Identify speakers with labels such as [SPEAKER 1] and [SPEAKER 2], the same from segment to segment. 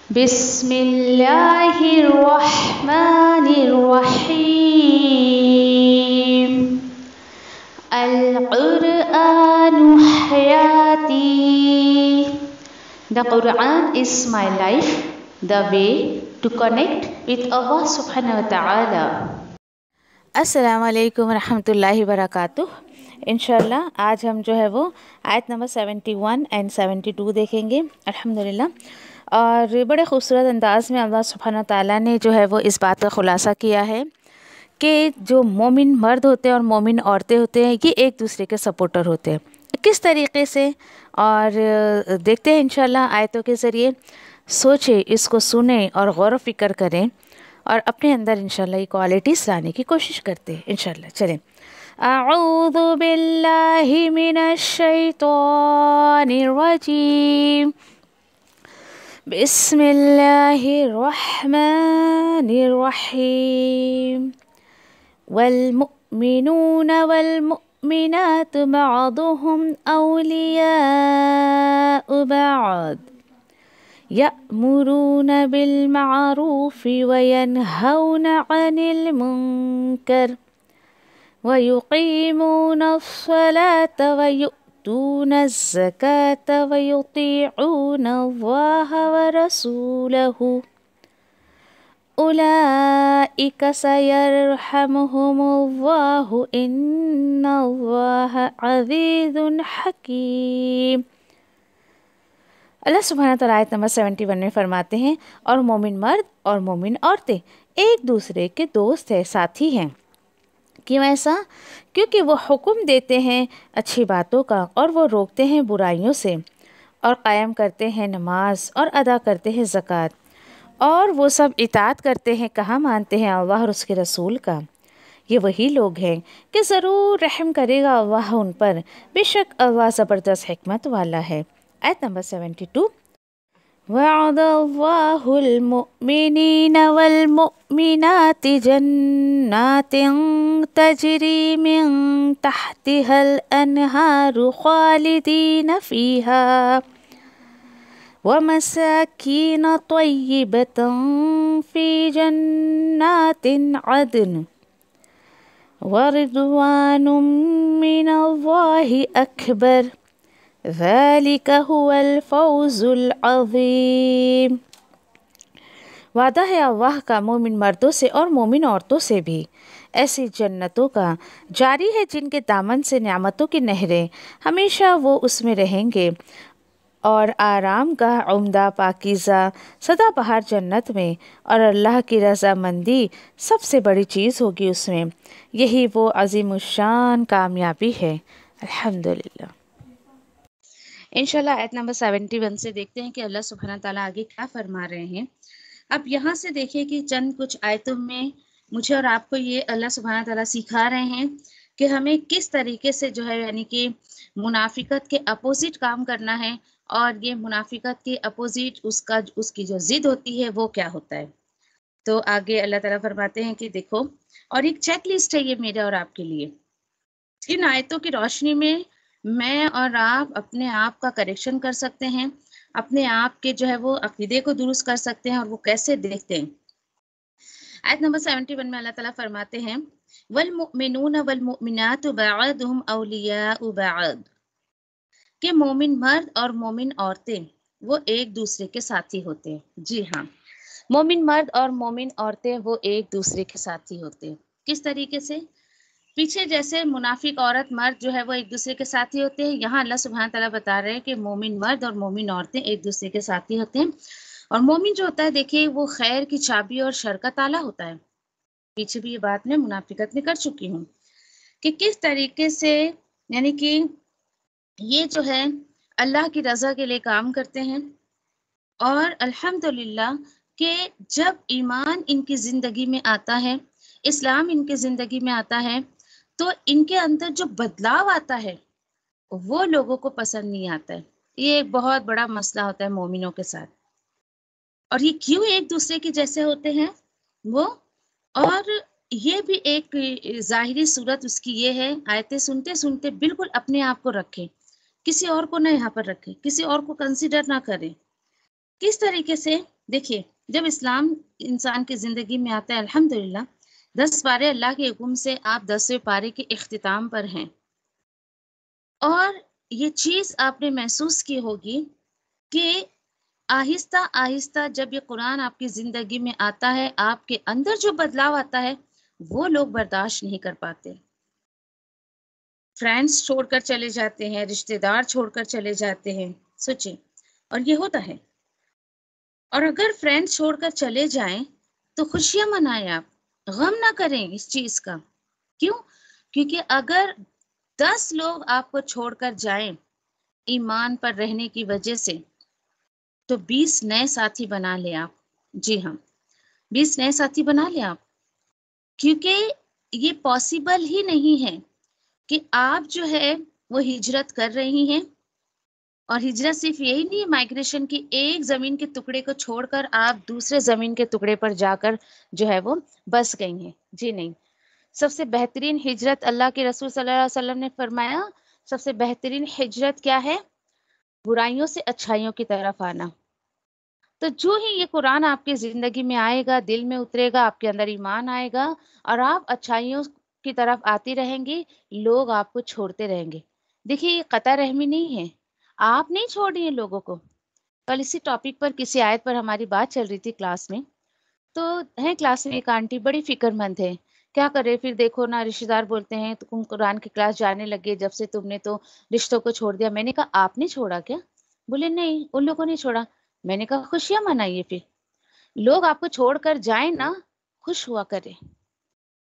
[SPEAKER 1] بسم اللہ الرحمن الرحیم القرآن حیاتی. The Quran is my life, the way to connect with Allah subhanahu wa ta'ala.
[SPEAKER 2] السلام علیکم ورحمۃ اللہ وبرکاتہ. انشاءاللہ آج ہم جو ہے وہ آیت نمبر 71 اینڈ 72 دیکھیں گے الحمدللہ. اور بڑے خوبصورت انداز میں اللہ سبحانہ تعالیٰ نے جو ہے وہ اس بات کا خلاصہ کیا ہے کہ جو مومن مرد ہوتے ہیں اور مومن عورتیں ہوتے ہیں یہ ایک دوسرے کے سپورٹر ہوتے ہیں. کس طریقے سے اور دیکھتے ہیں انشاءاللہ آیتوں کے ذریعے. سوچیں، اس کو سنیں اور غور و فکر کریں اور اپنے اندر انشاءاللہ یہ کوالٹیز لانے کی کوشش کرتے ہیں انشاءاللہ. چلیں. اعوذ باللہ من الشیطان الرجیم. بسم اللہ الرحمن الرحیم. والمؤمنون والمؤمنات بعضهم اولیاء بعض يأمرون بالمعروف وينهون عن المنكر ويقيمون الصلاة ويؤتون الزكاة ويطيعون الله ورسوله أولئك سيرحمهم الله إن الله عزيز حكيم. اللہ سبحانہ تعالیٰ آیت نمبر 71 میں فرماتے ہیں اور مومن مرد اور مومن عورتیں ایک دوسرے کے دوست ہیں، ساتھی ہیں. کیوں ایسا؟ کیونکہ وہ حکم دیتے ہیں اچھی باتوں کا اور وہ روکتے ہیں برائیوں سے اور قائم کرتے ہیں نماز اور ادا کرتے ہیں زکوٰۃ اور وہ سب اطاعت کرتے ہیں، کہاں مانتے ہیں اللہ اور اس کے رسول کا. یہ وہی لوگ ہیں کہ ضرور رحم کرے گا اللہ ان پر، بے شک اللہ زبردست حکمت والا ہے. آیت نمبر 72. وعد اللہ المؤمنین والمؤمنات جنات تجری من تحتها الانہار خالدین فیہا ومساکین طیبۃ فی جنات عدن ورضوان من اللہ اکبر ذالک هو الفوز العظیم. وعدہ ہے اللہ کا مومن مردوں سے اور مومن عورتوں سے بھی ایسی جنتوں کا جاری ہے جن کے دامن سے نعمتوں کی نہریں، ہمیشہ وہ اس میں رہیں گے. اور آرام گاہ عمدہ پاکیزہ سدا بہار جنت میں، اور اللہ کی رضا مندی سب سے بڑی چیز ہوگی اس میں. یہی وہ عظیم الشان کامیابی ہے. الحمدللہ.
[SPEAKER 1] انشاءاللہ آیت نمبر 71 سے دیکھتے ہیں کہ اللہ سبحانہ تعالیٰ آگے کیا فرما رہے ہیں. اب یہاں سے دیکھیں کہ چند کچھ آیتوں میں مجھے اور آپ کو یہ اللہ سبحانہ تعالیٰ سکھا رہے ہیں کہ ہمیں کس طریقے سے جو ہے یعنی کہ منافقت کے اپوزٹ کام کرنا ہے، اور یہ منافقت کے اپوزٹ اس کی جو ضد ہوتی ہے وہ کیا ہوتا ہے. تو آگے اللہ تعالیٰ فرماتے ہیں کہ دیکھو، اور ایک چیک لسٹ ہے یہ میرے اور آپ کے لیے. ان آیتوں کی روشنی میں میں اور آپ اپنے آپ کا کریکشن کر سکتے ہیں، اپنے آپ کے جو ہے وہ عقیدے کو درست کر سکتے ہیں. اور وہ کیسے دیکھتے ہیں؟ آیت نمبر 71 میں اللہ تعالیٰ فرماتے ہیں والمؤمنون والمؤمنات بعضهم اولیاء بعض، کہ مومن مرد اور مومن عورتیں وہ ایک دوسرے کے ساتھی ہوتے ہیں. جی ہاں، مومن مرد اور مومن عورتیں وہ ایک دوسرے کے ساتھی ہوتے ہیں. کس طریقے سے؟ پیچھے جیسے منافق عورت مرد جو ہے وہ ایک دوسرے کے ساتھی ہوتے ہیں، یہاں اللہ سبحانہ تعالیٰ بتا رہے ہیں کہ مومن مرد اور مومن عورتیں ایک دوسرے کے ساتھی ہوتے ہیں. اور مومن جو ہوتا ہے دیکھیے وہ خیر کی چابی اور شر کا تالا ہوتا ہے. پیچھے بھی یہ بات میں منافقت میں کر چکی ہوں کہ کس طریقے سے یعنی کہ یہ جو ہے اللہ کی رضا کے لیے کام کرتے ہیں. اور الحمدللہ کہ جب ایمان ان کی زندگی میں آتا ہے، اسلام ان کی زندگی میں آتا ہے، تو ان کے اندر جو بدلاؤ آتا ہے وہ لوگوں کو پسند نہیں آتا ہے. یہ ایک بہت بڑا مسئلہ ہوتا ہے مومنوں کے ساتھ. اور یہ کیوں ایک دوسرے کے جیسے ہوتے ہیں وہ؟ اور یہ بھی ایک ظاہری صورت اس کی یہ ہے، آیتیں سنتے سنتے بالکل اپنے آپ کو رکھیں، کسی اور کو نہ یہاں پر رکھیں، کسی اور کو کنسیڈر نہ کریں. کس طریقے سے؟ دیکھیے جب اسلام انسان کی زندگی میں آتا ہے الحمدللہ 10 پارے اللہ کے حکم سے آپ 10ویں پارے کے اختتام پر ہیں، اور یہ چیز آپ نے محسوس کی ہوگی کہ آہستہ آہستہ جب یہ قرآن آپ کی زندگی میں آتا ہے، آپ کے اندر جو بدلاؤ آتا ہے وہ لوگ برداشت نہیں کر پاتے. فرینڈس چھوڑ کر چلے جاتے ہیں، رشتہ دار چھوڑ کر چلے جاتے ہیں، سوچیں. اور یہ ہوتا ہے. اور اگر فرینڈ چھوڑ کر چلے جائیں تو خوشیاں منائیں، آپ غم نہ کریں اس چیز کا. کیوں؟ کیونکہ اگر 10 لوگ آپ کو چھوڑ کر جائیں ایمان پر رہنے کی وجہ سے تو 20 نئے ساتھی بنا لیں آپ. جی ہاں، 20 نئے ساتھی بنا لیں آپ، کیونکہ یہ پاسبل ہی نہیں ہے کہ آپ جو ہے وہ ہجرت کر رہی ہیں. اور ہجرت صرف یہی نہیں ہے مائگریشن کی، ایک زمین کے ٹکڑے کو چھوڑ کر آپ دوسرے زمین کے ٹکڑے پر جا کر جو ہے وہ بس گئی ہیں. جی نہیں، سب سے بہترین ہجرت اللہ کے رسول صلی اللہ علیہ وسلم نے فرمایا، سب سے بہترین ہجرت کیا ہے؟ برائیوں سے اچھائیوں کی طرف آنا. تو جو ہی یہ قرآن آپ کی زندگی میں آئے گا، دل میں اترے گا، آپ کے اندر ایمان آئے گا اور آپ اچھائیوں کی طرف آتی رہیں گی، لوگ آپ کو چھوڑتے رہیں گے. دیکھیے یہ قطع رحمی نہیں ہے، آپ نہیں چھوڑ رہی ہیں لوگوں کو. کل اسی ٹاپک پر کسی آیت پر ہماری بات چل رہی تھی کلاس میں، تو ہے کلاس میں ایک آنٹی بڑی فکر مند ہے. کیا کرے پھر دیکھو نا، رشتہ دار بولتے ہیں تم قرآن کی کلاس جانے لگے جب سے تم نے تو رشتوں کو چھوڑ دیا. میں نے کہا آپ نے چھوڑا کیا؟ بولے نہیں ان لوگوں نے چھوڑا. میں نے کہا خوشیاں منائیے، پھر لوگ آپ کو چھوڑ کر جائیں نا، خوش ہوا کرے.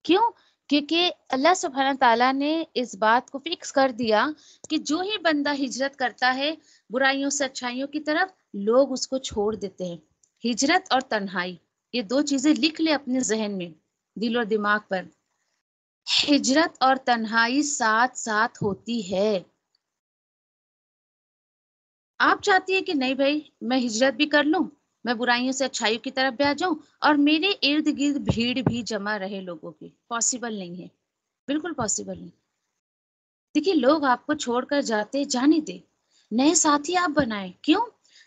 [SPEAKER 1] کیوں؟ کیونکہ اللہ سبحانہ تعالیٰ نے اس بات کو فکس کر دیا کہ جو ہی بندہ ہجرت کرتا ہے برائیوں سے اچھائیوں کی طرف، لوگ اس کو چھوڑ دیتے ہیں. ہجرت اور تنہائی، یہ 2 چیزیں لکھ لے اپنے ذہن میں، دل اور دماغ پر. ہجرت اور تنہائی ساتھ ساتھ ہوتی ہے. آپ چاہتی ہے کہ نہیں بھائی میں ہجرت بھی کر لوں، میں برائیوں سے اچھائیوں کی طرف بھی آ جاؤں اور میرے ارد گرد بھیڑ بھی جمع رہے لوگوں کی. پاسبل نہیں ہے، بالکل پاسبل نہیں. دیکھیے لوگ آپ کو چھوڑ کر جاتے، جانے دے، نئے ساتھی آپ بنائیں. کیوں؟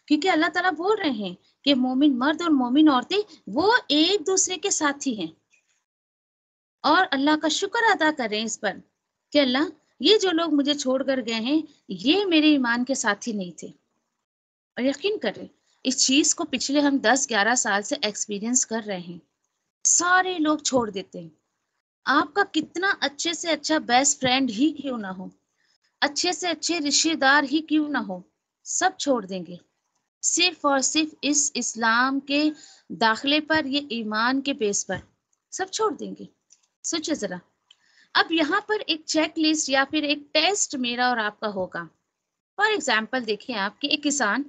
[SPEAKER 1] کیونکہ اللہ تعالیٰ بول رہے ہیں کہ مومن مرد اور مومن عورتیں وہ ایک دوسرے کے ساتھی ہیں. اور اللہ کا شکر ادا کریں اس پر کہ اللہ یہ جو لوگ مجھے چھوڑ کر گئے ہیں یہ میرے ایمان کے ساتھی نہیں تھے. اور یقین کریں اس چیز کو پچھلے ہم 10-11 سال سے ایکسپیرینس کر رہے ہیں. سارے لوگ چھوڑ دیتے ہیں. آپ کا کتنا اچھے سے اچھا بیسٹ فرینڈ ہی کیوں نہ ہو، اچھے سے اچھے رشتے دار ہی کیوں نہ ہو، سب چھوڑ دیں گے صرف اور صرف اس اسلام کے داخلے پر، یہ ایمان کے بیس پر سب چھوڑ دیں گے. سوچے ذرا. اب یہاں پر ایک چیک لسٹ یا پھر ایک ٹیسٹ میرا اور آپ کا ہوگا. فار ایگزامپل دیکھیں آپ کہ ایک کسان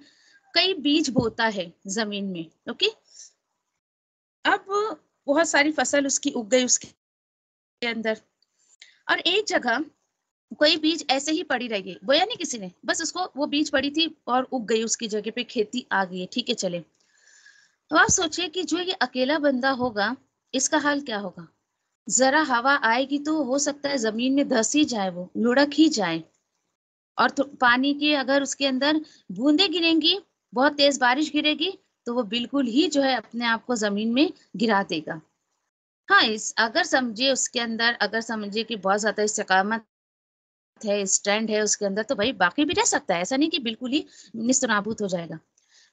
[SPEAKER 1] کئی بیج بوتا ہے زمین میں، اوکے. اب بہت ساری فصل اس کی اگ گئی اس کے اندر، اور ایک جگہ کوئی بیج ایسے ہی پڑی رہ گئی، بویا نہیں کسی نے، بس اس کو وہ بیج پڑی تھی اور اگ گئی اس کی جگہ پہ، کھیتی آ گئی ہے، ٹھیک ہے چلے. تو آپ سوچیں کہ جو یہ اکیلا بندہ ہوگا اس کا حال کیا ہوگا؟ ذرا ہوا آئے گی تو ہو سکتا ہے زمین میں دھس ہی جائے، وہ لڑک ہی جائے. اور پانی کی اگر اس کے اندر بوندیں گریں گی، بہت تیز بارش گرے گی تو وہ بالکل ہی جو ہے اپنے آپ کو زمین میں گرا دے گا. ہاں اگر سمجھے اس کے اندر، اگر سمجھے کہ بہت زیادہ استقامت ہے، اسٹینڈ ہے اس کے اندر، تو بھائی باقی بھی رہ سکتا ہے، ایسا نہیں کہ بالکل ہی نیست نابود ہو جائے گا.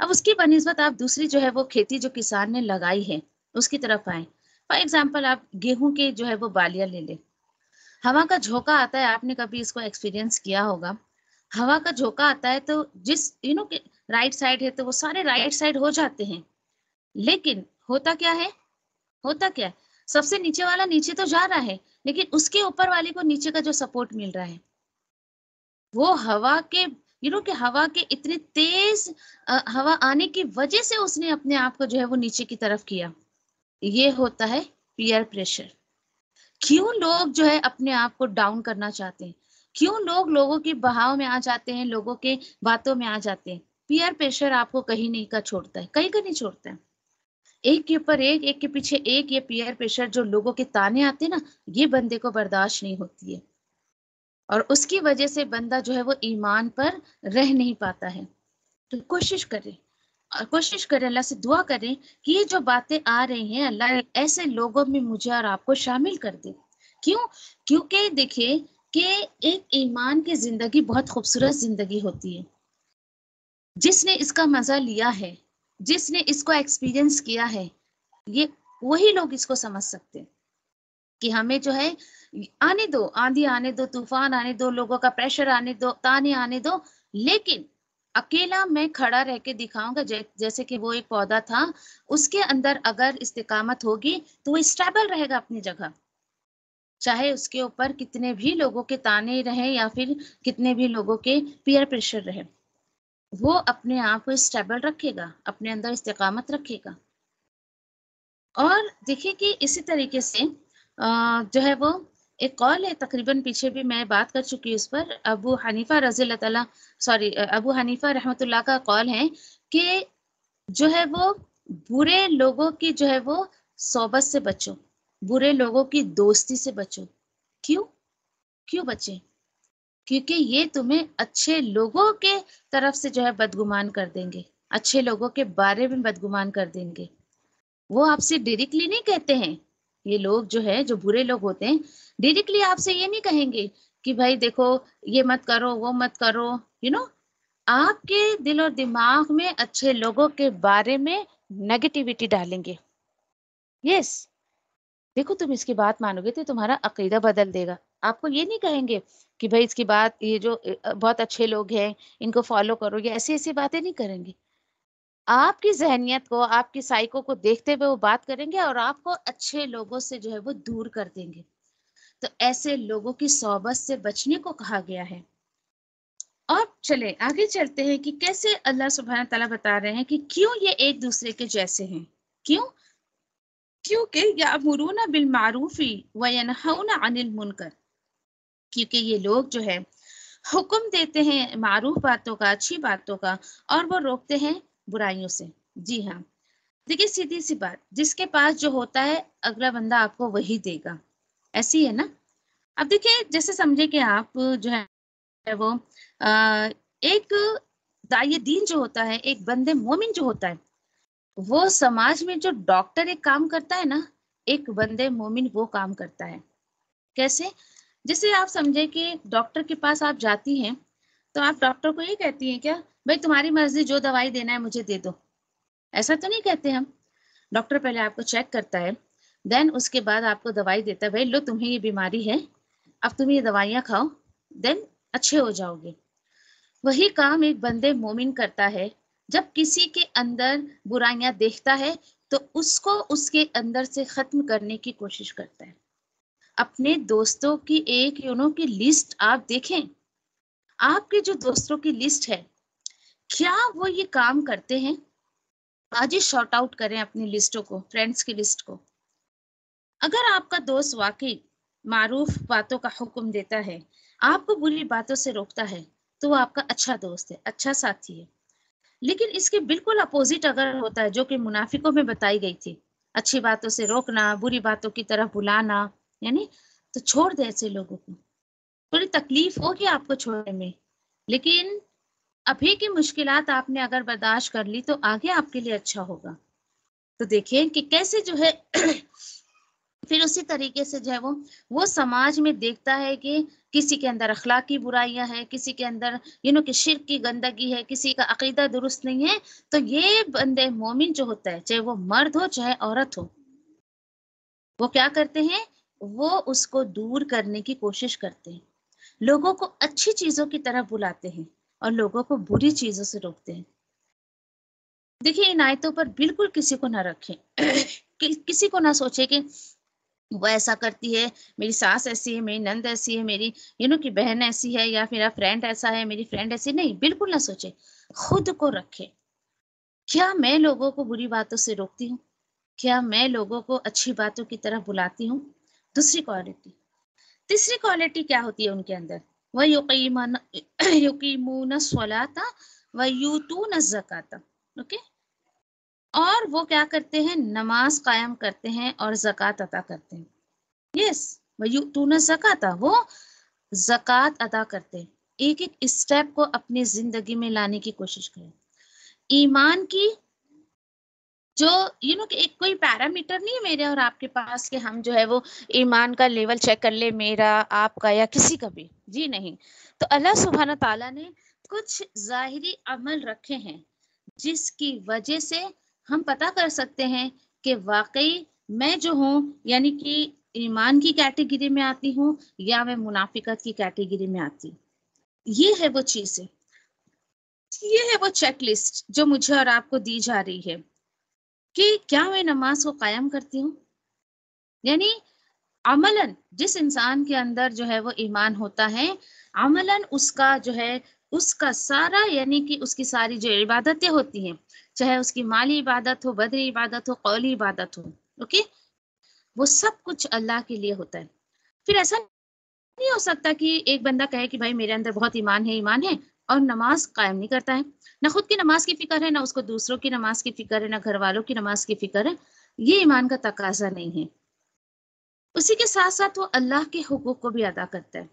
[SPEAKER 1] اب اس کی بنسبت آپ دوسری جو ہے وہ کھیتی جو کسان نے لگائی ہے اس کی طرف آئیں. فار ایگزامپل آپ گیہوں کے جو ہے وہ بالیاں لے لیں. ہوا کا جھونکا آتا ہے، آپ نے کبھی اس کو ایکسپیرینس کیا ہوگا. ہوا کا جھونکا آتا ہے تو جس کہ رائٹ سائڈ ہے تو وہ سارے رائٹ سائڈ ہو جاتے ہیں، لیکن ہوتا کیا ہے، ہوتا کیا ہے، سب سے نیچے والا نیچے تو جا رہا ہے لیکن اس کے اوپر والے کو نیچے کا جو سپورٹ مل رہا ہے وہ ہوا کے کہ ہوا کے اتنی تیز ہوا آنے کی وجہ سے اس نے اپنے آپ کو جو ہے وہ نیچے کی طرف کیا. یہ ہوتا ہے پیئر پریشر. کیوں لوگ جو ہے اپنے آپ کو ڈاؤن کرنا چاہتے ہیں، کیوں لوگ لوگوں کی بہاؤ میں آ جاتے ہیں، لوگوں کے باتوں میں آ جاتے ہیں؟ پیئر پریشر آپ کو کہیں نہیں کا چھوڑتا ہے، کہیں کا نہیں چھوڑتا ہے. ایک کے اوپر ایک، ایک کے پیچھے ایک، یہ پیئر پریشر جو لوگوں کے تانے آتے ہیں نا، یہ بندے کو برداشت نہیں ہوتی ہے اور اس کی وجہ سے بندہ جو ہے وہ ایمان پر رہ نہیں پاتا ہے. تو کوشش کریں کوشش کریں، اللہ سے دعا کریں کہ یہ جو باتیں آ رہی ہیں اللہ ایسے لوگوں میں مجھے اور آپ کو شامل کر دے. کیوں؟ کیونکہ دیکھیں کہ ایک ایمان کی زندگی بہت خوبصورت زندگی ہوتی ہے. جس نے اس کا مزہ لیا ہے، جس نے اس کو ایکسپیرینس کیا ہے، یہ وہی لوگ اس کو سمجھ سکتے ہیں کہ ہمیں جو ہے آنے دو، آندھی آنے دو، طوفان آنے دو، لوگوں کا پریشر آنے دو، تانے آنے دو، لیکن اکیلا میں کھڑا رہ کے دکھاؤں گا. جیسے کہ وہ ایک پودا تھا، اس کے اندر اگر استقامت ہوگی تو وہ اسٹیبل رہے گا اپنی جگہ، چاہے اس کے اوپر کتنے بھی لوگوں کے تانے رہیں یا پھر کتنے بھی لوگوں کے پیئر پریشر رہے، وہ اپنے آپ کو اسٹیبل رکھے گا، اپنے اندر استقامت رکھے گا. اور دیکھیں کہ اسی طریقے سے جو ہے وہ ایک قول ہے، تقریباً پیچھے بھی میں بات کر چکی اس پر، ابو حنیفہ رضی اللہ تعالیٰ ابو حنیفہ رحمۃ اللہ کا قول ہے کہ جو ہے وہ برے لوگوں کی جو ہے وہ صحبت سے بچو، برے لوگوں کی دوستی سے بچو. کیوں بچیں؟ کیونکہ یہ تمہیں اچھے لوگوں کے طرف سے جو ہے بدگمان کر دیں گے، اچھے لوگوں کے بارے میں بدگمان کر دیں گے. وہ آپ سے ڈائریکٹلی نہیں کہتے ہیں، یہ لوگ جو ہے جو برے لوگ ہوتے ہیں ڈائریکٹلی آپ سے یہ نہیں کہیں گے کہ بھائی دیکھو یہ مت کرو وہ مت کرو، آپ کے دل اور دماغ میں اچھے لوگوں کے بارے میں نیگیٹیوٹی ڈالیں گے. یس، دیکھو تم اس کی بات مانو گے تو تمہارا عقیدہ بدل دے گا. آپ کو یہ نہیں کہیں گے کہ بھائی اس کی بات، یہ جو بہت اچھے لوگ ہیں ان کو فالو کرو، یہ ایسی باتیں نہیں کریں گے. آپ کی ذہنیت کو، آپ کی سائیکو کو دیکھتے ہوئے وہ بات کریں گے اور آپ کو اچھے لوگوں سے جو ہے وہ دور کر دیں گے. تو ایسے لوگوں کی صحبت سے بچنے کو کہا گیا ہے. اور چلے آگے چلتے ہیں کہ کیسے اللہ سبحانہ تعالیٰ بتا رہے ہیں کہ کیوں یہ ایک دوسرے کے جیسے ہیں. کیونکہ یأمرون بالمعروف وینہون عن المنکر، کیونکہ یہ لوگ جو ہے حکم دیتے ہیں معروف باتوں کا، اچھی باتوں کا، اور وہ روکتے ہیں برائیوں سے. جی ہاں، دیکھیے سیدھی سی بات، جس کے پاس جو ہوتا ہے اگلا بندہ آپ کو وہی دے گا، ایسی ہے نا. اب دیکھیں جیسے سمجھے کہ آپ جو ہے وہ ایک داعی دین جو ہوتا ہے، ایک بندے مومن جو ہوتا ہے، وہ سماج میں جو ڈاکٹر ایک کام کرتا ہے نا، ایک بندے مومن وہ کام کرتا ہے. کیسے؟ جیسے آپ سمجھے کہ ڈاکٹر کے پاس آپ جاتی ہیں تو آپ ڈاکٹر کو یہ کہتی ہیں کیا بھائی تمہاری مرضی، جو دوائی دینا ہے مجھے دے دو، ایسا تو نہیں کہتے ہم. ڈاکٹر پہلے آپ کو چیک کرتا ہے، دین اس کے بعد آپ کو دوائی دیتا ہے، بھائی لو تمہیں یہ بیماری ہے، اب تم یہ دوائیاں کھاؤ، دین اچھے ہو جاؤ گے. وہی کام ایک بندے مومن کرتا ہے. جب کسی کے اندر برائیاں دیکھتا ہے تو اس کو اس کے اندر سے ختم کرنے کی کوشش کرتا ہے. اپنے دوستوں کی ایک کی لسٹ آپ دیکھیں، آپ کے جو دوستوں کی لسٹ ہے کیا وہ یہ کام کرتے ہیں؟ آج ہی شارٹ آؤٹ کریں اپنی لسٹوں کو، فرینڈس کی لسٹ کو. اگر آپ کا دوست واقعی معروف باتوں کا حکم دیتا ہے، آپ کو بری باتوں سے روکتا ہے، تو وہ آپ کا اچھا دوست ہے، اچھا ساتھی ہے. لیکن اس کے بالکل اپوزٹ اگر ہوتا ہے، جو کہ منافقوں میں بتائی گئی تھی، اچھی باتوں سے روکنا، بری باتوں کی طرف بلانا، یعنی تو چھوڑ دے ایسے لوگوں کو. تھوڑی تکلیف ہوگی آپ کو چھوڑنے میں، لیکن ابھی کی مشکلات آپ نے اگر برداشت کر لی تو آگے آپ کے لیے اچھا ہوگا. تو دیکھیں کہ کیسے جو ہے پھر اسی طریقے سے جو ہے وہ سماج میں دیکھتا ہے کہ کسی کے اندر اخلاقی برائیاں ہیں، کسی کے اندر کہ شرک کی گندگی ہے، کسی کا عقیدہ درست نہیں ہے، تو یہ بندے مومن جو ہوتا ہے، چاہے وہ مرد ہو چاہے عورت ہو، وہ کیا کرتے ہیں؟ وہ اس کو دور کرنے کی کوشش کرتے ہیں، لوگوں کو اچھی چیزوں کی طرف بلاتے ہیں اور لوگوں کو بری چیزوں سے روکتے ہیں. دیکھیں ان آیتوں پر بالکل کسی کو نہ رکھیں کسی کو نہ سوچے کہ وہ ایسا کرتی ہے، میری ساس ایسی ہے، میری نند ایسی ہے، میری کی بہن ایسی ہے، یا میرا فرینڈ ایسا ہے، میری فرینڈ ایسی. نہیں، بالکل نہ سوچے، خود کو رکھے. کیا میں لوگوں کو بری باتوں سے روکتی ہوں؟ کیا میں لوگوں کو اچھی باتوں کی طرف بلاتی ہوں؟ دوسری کوالٹی. تیسری کوالٹی کیا ہوتی ہے ان کے اندر؟ وَيُقِيمُونَ الصَّلَاةَ وَيُؤْتُونَ الزَّكَاةَ. اوکے، اور وہ کیا کرتے ہیں؟ نماز قائم کرتے ہیں اور زکوٰۃ عطا کرتے ہیں. یس، وَيُؤْتُونَ الزَّكَاةَ، وہ زکوٰۃ ادا کرتے ہیں. ایک ایک اسٹیپ کو اپنی زندگی میں لانے کی کوشش کریں. ایمان کی جو کہ ایک کوئی پیرامیٹر نہیں ہے میرے اور آپ کے پاس کہ ہم جو ہے وہ ایمان کا لیول چیک کر لے، میرا، آپ کا یا کسی کا بھی، جی نہیں۔ تو اللہ سبحانہ تعالیٰ نے کچھ ظاہری عمل رکھے ہیں جس کی وجہ سے ہم پتہ کر سکتے ہیں کہ واقعی میں جو ہوں یعنی کہ ایمان کی کیٹیگری میں آتی ہوں یا میں منافقت کی کیٹیگری میں آتی ہوں۔ یہ ہے وہ چیزیں، یہ ہے وہ چیک لسٹ جو مجھے اور آپ کو دی جا رہی ہے کہ کیا میں نماز کو قائم کرتی ہوں، یعنی عملاً جس انسان کے اندر جو ہے وہ ایمان ہوتا ہے، عملاً اس کا جو ہے اس کا سارا یعنی کہ اس کی ساری جو عبادتیں ہوتی ہیں، چاہے اس کی مالی عبادت ہو، بدنی عبادت ہو، قولی عبادت ہو، اوکے، وہ سب کچھ اللہ کے لیے ہوتا ہے۔ پھر ایسا نہیں ہو سکتا کہ ایک بندہ کہے کہ بھائی میرے اندر بہت ایمان ہے اور نماز قائم نہیں کرتا ہے، نہ خود کی نماز کی فکر ہے، نہ اس کو دوسروں کی نماز کی فکر ہے، نہ گھر والوں کی نماز کی فکر ہے۔ یہ ایمان کا تقاضا نہیں ہے۔ اسی کے ساتھ ساتھ وہ اللہ کے حقوق کو بھی ادا کرتا ہے۔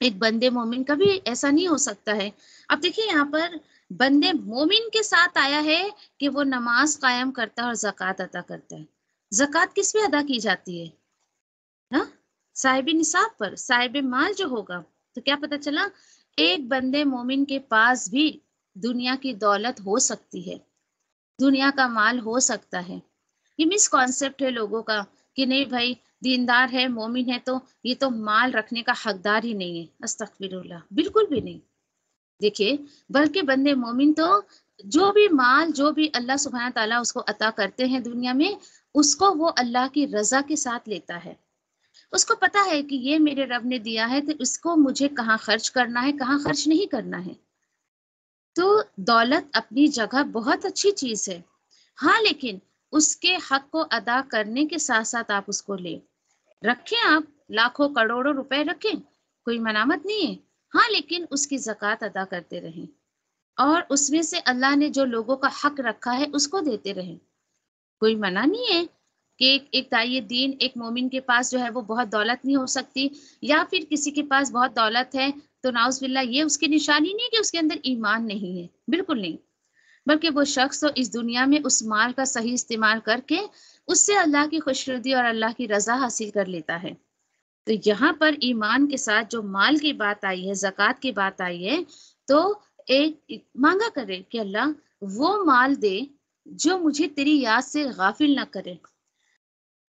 [SPEAKER 1] ایک بندے مومن کا بھی ایسا نہیں ہو سکتا ہے۔ اب دیکھیے یہاں پر بندے مومن کے ساتھ آیا ہے کہ وہ نماز قائم کرتا ہے اور زکوٰۃ ادا کرتا ہے۔ زکوٰۃ کس پہ ادا کی جاتی ہے؟ نا صاحب نصاب پر، صاحب مال جو ہوگا۔ تو کیا پتہ چلا ایک بندے مومن کے پاس بھی دنیا کی دولت ہو سکتی ہے، دنیا کا مال ہو سکتا ہے۔ یہ مس کانسیپٹ ہے لوگوں کا کہ نہیں بھائی دیندار ہے، مومن ہے تو یہ تو مال رکھنے کا حقدار ہی نہیں ہے۔ استغفر اللہ، بالکل بھی نہیں۔ دیکھیے بلکہ بندے مومن تو جو بھی مال، جو بھی اللہ سبحانہ تعالیٰ اس کو عطا کرتے ہیں دنیا میں، اس کو وہ اللہ کی رضا کے ساتھ لیتا ہے۔ اس کو پتا ہے کہ یہ میرے رب نے دیا ہے تو اس کو مجھے کہاں خرچ کرنا ہے، کہاں خرچ نہیں کرنا ہے۔ تو دولت اپنی جگہ بہت اچھی چیز ہے، ہاں، لیکن اس کے حق کو ادا کرنے کے ساتھ ساتھ آپ اس کو لیں، رکھیں، آپ لاکھوں کروڑوں روپے رکھیں، کوئی ملامت نہیں ہے، ہاں، لیکن اس کی زکوٰۃ ادا کرتے رہیں اور اس میں سے اللہ نے جو لوگوں کا حق رکھا ہے اس کو دیتے رہیں۔ کوئی منع نہیں ہے کہ ایک داعی دین، ایک مومن کے پاس جو ہے وہ بہت دولت نہیں ہو سکتی، یا پھر کسی کے پاس بہت دولت ہے تو نعوذ باللہ یہ اس کی نشانی نہیں کہ اس کے اندر ایمان نہیں ہے، بالکل نہیں، بلکہ وہ شخص تو اس دنیا میں اس مال کا صحیح استعمال کر کے اس سے اللہ کی خوشنودی اور اللہ کی رضا حاصل کر لیتا ہے۔ تو یہاں پر ایمان کے ساتھ جو مال کی بات آئی ہے، زکوٰۃ کی بات آئی ہے، تو ایک مانگا کرے کہ اللہ وہ مال دے جو مجھے تیری یاد سے غافل نہ کرے،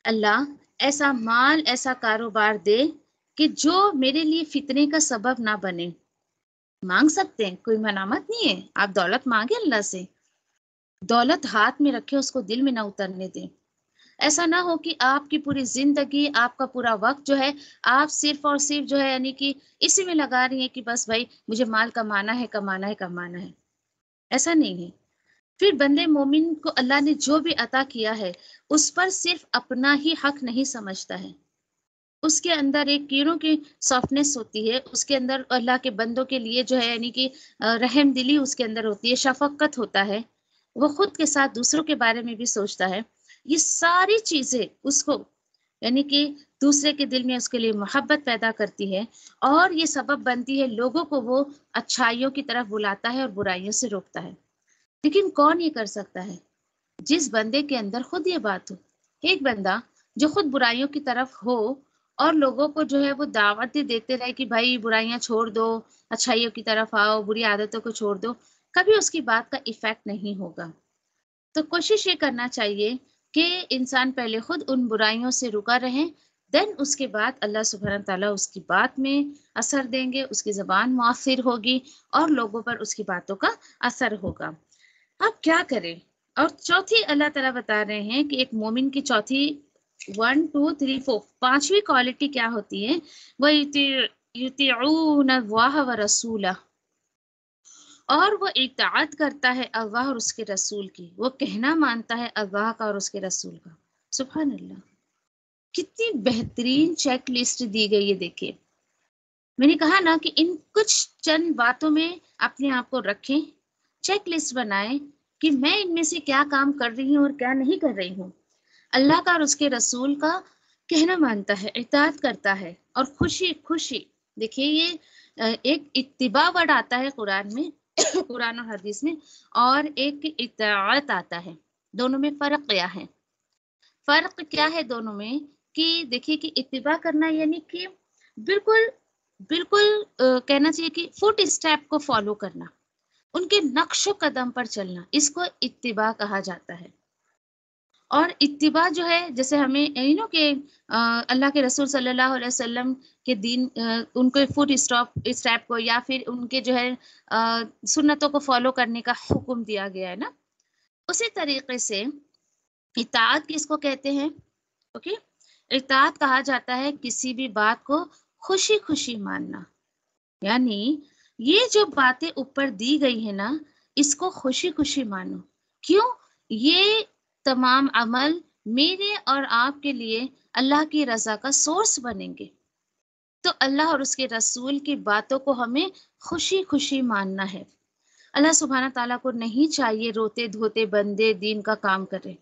[SPEAKER 1] اللہ ایسا مال، ایسا کاروبار دے کہ جو میرے لیے فتنے کا سبب نہ بنے۔ مانگ سکتے ہیں، کوئی ملامت نہیں ہے، آپ دولت مانگے اللہ سے، دولت ہاتھ میں رکھے، اس کو دل میں نہ اترنے دیں۔ ایسا نہ ہو کہ آپ کی پوری زندگی، آپ کا پورا وقت جو ہے آپ صرف اور صرف جو ہے یعنی کہ اسی میں لگا رہی ہیں کہ بس بھائی مجھے مال کمانا ہے، کمانا ہے، کمانا ہے۔ ایسا نہیں ہے۔ پھر بندے مومن کو اللہ نے جو بھی عطا کیا ہے اس پر صرف اپنا ہی حق نہیں سمجھتا ہے، اس کے اندر ایک کیڑوں کی سافٹنس ہوتی ہے، اس کے اندر اللہ کے بندوں کے لیے جو ہے یعنی کہ رحم دلی اس کے اندر ہوتی ہے، شفقت ہوتا ہے، وہ خود کے ساتھ دوسروں کے بارے میں بھی سوچتا ہے۔ یہ ساری چیزیں اس کو یعنی کہ دوسرے کے دل میں اس کے لیے محبت پیدا کرتی ہے اور یہ سبب بنتی ہے لوگوں کو وہ اچھائیوں کی طرف بلاتا ہے اور برائیوں سے روکتا ہے۔ لیکن کون یہ کر سکتا ہے؟ جس بندے کے اندر خود یہ بات ہو۔ ایک بندہ جو خود برائیوں کی طرف ہو اور لوگوں کو جو ہے وہ دعوتیں دیتے رہے کہ بھائی برائیاں چھوڑ دو، اچھائیوں کی طرف آؤ، بری عادتوں کو چھوڑ دو، کبھی اس کی بات کا ایفیکٹ نہیں ہوگا۔ تو کوشش یہ کرنا چاہیے کہ انسان پہلے خود ان برائیوں سے رکا رہے، دین اس کے بعد اللہ سبحانہ تعالیٰ اس کی بات میں اثر دیں گے، اس کی زبان مؤثر ہوگی اور لوگوں پر اس کی باتوں کا اثر ہوگا۔ اب کیا کریں؟ اور چوتھی اللہ تعالیٰ بتا رہے ہیں کہ ایک مومن کی چوتھی 1 2 3 4 پانچویں کوالٹی کیا ہوتی ہے؟ وہ یطیعون اللہ ورسولہ، اور وہ اطاعت کرتا ہے اللہ اور اس کے رسول کی، وہ کہنا مانتا ہے اللہ کا اور اس کے رسول کا۔ سبحان اللہ، کتنی بہترین چیک لسٹ دی گئی ہے۔ دیکھیے میں نے کہا نا کہ ان کچھ چند باتوں میں اپنے آپ کو رکھیں، چیک لسٹ بنائیں کہ میں ان میں سے کیا کام کر رہی ہوں اور کیا نہیں کر رہی ہوں۔ اللہ کا اور اس کے رسول کا کہنا مانتا ہے، اطاعت کرتا ہے، اور خوشی خوشی، دیکھیے یہ ایک اتباع ورڈ آتا ہے قرآن میں قرآن اور حدیث میں، اور ایک اطاعت آتا ہے۔ دونوں میں فرق کیا ہے؟ فرق کیا ہے دونوں میں کہ دیکھیے کہ اتباع کرنا یعنی کہ بالکل بالکل کہنا چاہیے کہ فٹ اسٹیپ کو فالو کرنا، ان کے نقش و قدم پر چلنا، اس کو اتباع کہا جاتا ہے۔ اور اتباع جو ہے جیسے ہمیں کہ اللہ کے رسول صلی اللہ علیہ وسلم کے دین ان کے فٹ اسٹیپ کو یا پھر ان کے جو ہے سنتوں کو فالو کرنے کا حکم دیا گیا ہے نا، اسی طریقے سے اطاعت کس کو کہتے ہیں؟ اوکے، اطاعت کہا جاتا ہے کسی بھی بات کو خوشی خوشی ماننا، یعنی یہ جو باتیں اوپر دی گئی ہیں نا، اس کو خوشی خوشی مانو۔ کیوں؟ یہ تمام عمل میرے اور آپ کے لیے اللہ کی رضا کا سورس بنیں گے، تو اللہ اور اس کے رسول کی باتوں کو ہمیں خوشی خوشی ماننا ہے۔ اللہ سبحانہ تعالیٰ کو نہیں چاہیے روتے دھوتے بندے دین کا کام کرے،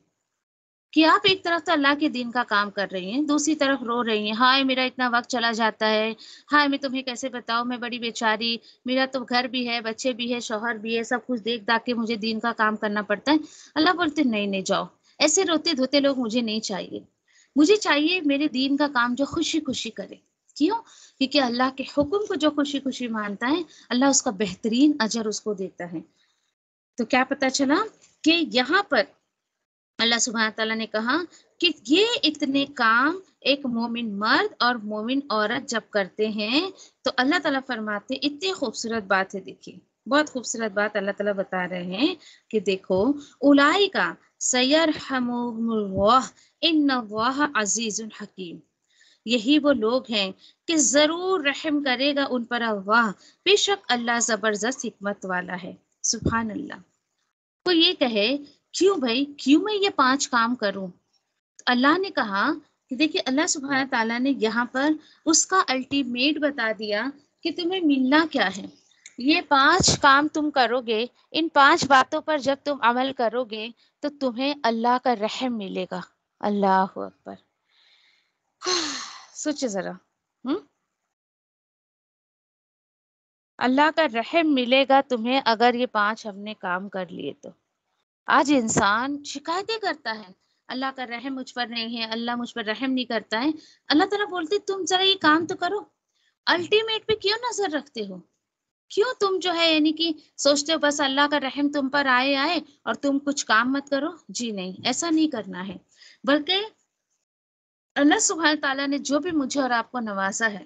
[SPEAKER 1] کہ آپ ایک طرف تو اللہ کے دین کا کام کر رہی ہیں، دوسری طرف رو رہی ہیں، ہائے میرا اتنا وقت چلا جاتا ہے، ہائے میں تمہیں کیسے بتاؤں، میں بڑی بیچاری، میرا تو گھر بھی ہے، بچے بھی ہے، شوہر بھی ہے، سب کچھ دیکھ داکھ کے مجھے دین کا کام کرنا پڑتا ہے۔ اللہ بولتے نہیں نہیں جاؤ، ایسے روتے دھوتے لوگ مجھے نہیں چاہیے، مجھے چاہیے میرے دین کا کام جو خوشی خوشی کرے۔ کیوں؟ کیونکہ اللہ کے حکم کو جو خوشی خوشی مانتا ہے، اللہ اس کا بہترین اجر اس کو دیتا ہے۔ تو کیا پتا چلا کہ یہاں پر اللہ سبحانہ تعالیٰ نے کہا کہ یہ اتنے کام ایک مومن مرد اور مومن عورت جب کرتے ہیں تو اللہ تعالیٰ فرماتے اتنی خوبصورت بات ہے، دیکھیے بہت خوبصورت بات اللہ تعالیٰ بتا رہے ہیں کہ دیکھو اولئک سیرحمہم اللہ ان اللہ عزیز حکیم، یہی وہ لوگ ہیں کہ ضرور رحم کرے گا ان پر اللہ، بے شک اللہ زبردست حکمت والا ہے۔ سبحان اللہ۔ وہ یہ کہے کیوں بھائی، کیوں میں یہ 5 کام کروں؟ اللہ نے کہا کہ دیکھیے اللہ سبحانہ تعالیٰ نے یہاں پر اس کا الٹیمیٹ بتا دیا کہ تمہیں ملنا کیا ہے۔ یہ 5 کام تم کرو گے، ان 5 باتوں پر جب تم عمل کرو گے تو تمہیں اللہ کا رحم ملے گا۔ اللہ اکبر، سوچے ذرا، اللہ کا رحم ملے گا تمہیں اگر یہ 5 ہم نے کام کر لیے تو۔ آج انسان شکایتیں کرتا ہے، اللہ کا رحم مجھ پر نہیں ہے، اللہ مجھ پر رحم نہیں کرتا ہے۔ اللہ تعالیٰ بولتے تم ذرا یہ کام تو کرو، الٹیمیٹ پہ کیوں نظر رکھتے ہو؟ کیوں تم جو ہے یعنی کہ سوچتے ہو بس اللہ کا رحم تم پر آئے اور تم کچھ کام مت کرو؟ جی نہیں، ایسا نہیں کرنا ہے، بلکہ اللہ سبحانہ تعالیٰ نے جو بھی مجھے اور آپ کو نوازا ہے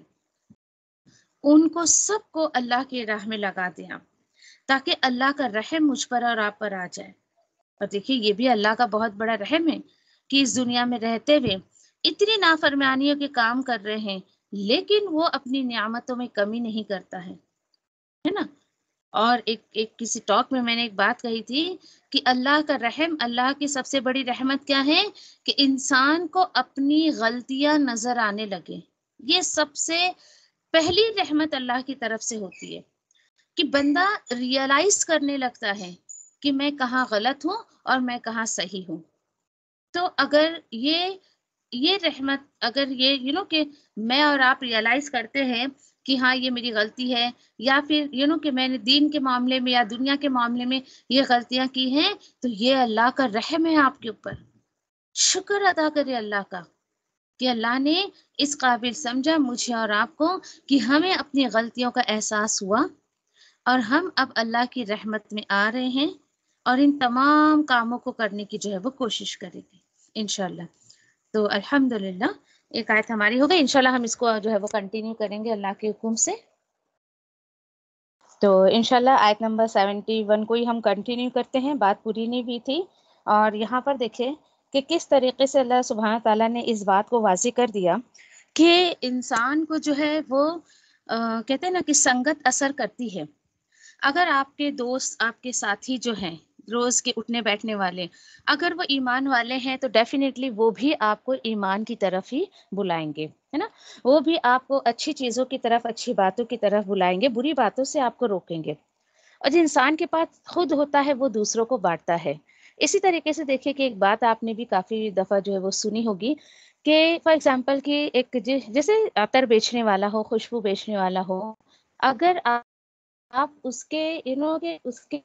[SPEAKER 1] ان کو سب کو اللہ کی راہ میں لگا دیا تاکہ اللہ کا رحم مجھ پر اور آپ پر آ جائے۔ اور دیکھیے یہ بھی اللہ کا بہت بڑا رحم ہے کہ اس دنیا میں رہتے ہوئے اتنی نافرمانیوں کے کام کر رہے ہیں لیکن وہ اپنی نعمتوں میں کمی نہیں کرتا ہے نا۔ اور ایک کسی ٹاک میں نے ایک بات کہی تھی کہ اللہ کا رحم، اللہ کی سب سے بڑی رحمت کیا ہے کہ انسان کو اپنی غلطیاں نظر آنے لگے۔ یہ سب سے پہلی رحمت اللہ کی طرف سے ہوتی ہے کہ بندہ ریئلائز کرنے لگتا ہے کہ میں کہاں غلط ہوں اور میں کہاں صحیح ہوں۔ تو اگر یہ رحمت، اگر یہ کہ میں اور آپ ریئلائز کرتے ہیں کہ ہاں یہ میری غلطی ہے، یا پھر کہ میں نے دین کے معاملے میں یا دنیا کے معاملے میں یہ غلطیاں کی ہیں، تو یہ اللہ کا رحم ہے آپ کے اوپر۔ شکر ادا کرے اللہ کا کہ اللہ نے اس قابل سمجھا مجھے اور آپ کو کہ ہمیں اپنی غلطیوں کا احساس ہوا اور ہم اب اللہ کی رحمت میں آ رہے ہیں اور ان تمام کاموں کو کرنے کی جو ہے وہ کوشش کریں گے انشاءاللہ۔ تو الحمدللہ ایک آیت ہماری ہو گئی، انشاءاللہ ہم اس کو جو ہے وہ کنٹینیو کریں گے اللہ کے حکم سے۔ تو انشاءاللہ آیت نمبر 71 کو ہی ہم کنٹینیو کرتے ہیں، بات پوری نہیں ہوئی تھی۔ اور یہاں پر دیکھیں کہ کس طریقے سے اللہ سبحانہ تعالیٰ نے اس بات کو واضح کر دیا کہ انسان کو جو ہے وہ کہتے ہیں نا کہ سنگت اثر کرتی ہے۔ اگر آپ کے دوست، آپ کے ساتھی جو ہیں روز کے اٹھنے بیٹھنے والے، اگر وہ ایمان والے ہیں تو ڈیفینیٹلی وہ بھی آپ کو ایمان کی طرف ہی بلائیں گے، ہے نا۔ وہ بھی آپ کو اچھی چیزوں کی طرف، اچھی باتوں کی طرف بلائیں گے، بری باتوں سے آپ کو روکیں گے۔ اور جو انسان کے پاس خود ہوتا ہے وہ دوسروں کو بانٹتا ہے۔ اسی طریقے سے دیکھیے کہ ایک بات آپ نے بھی کافی دفعہ جو ہے وہ سنی ہوگی کہ فار ایگزامپل کہ ایک جیسے عطر بیچنے والا ہو، خوشبو بیچنے والا ہو، اگر آپ اس کے کہ اس کے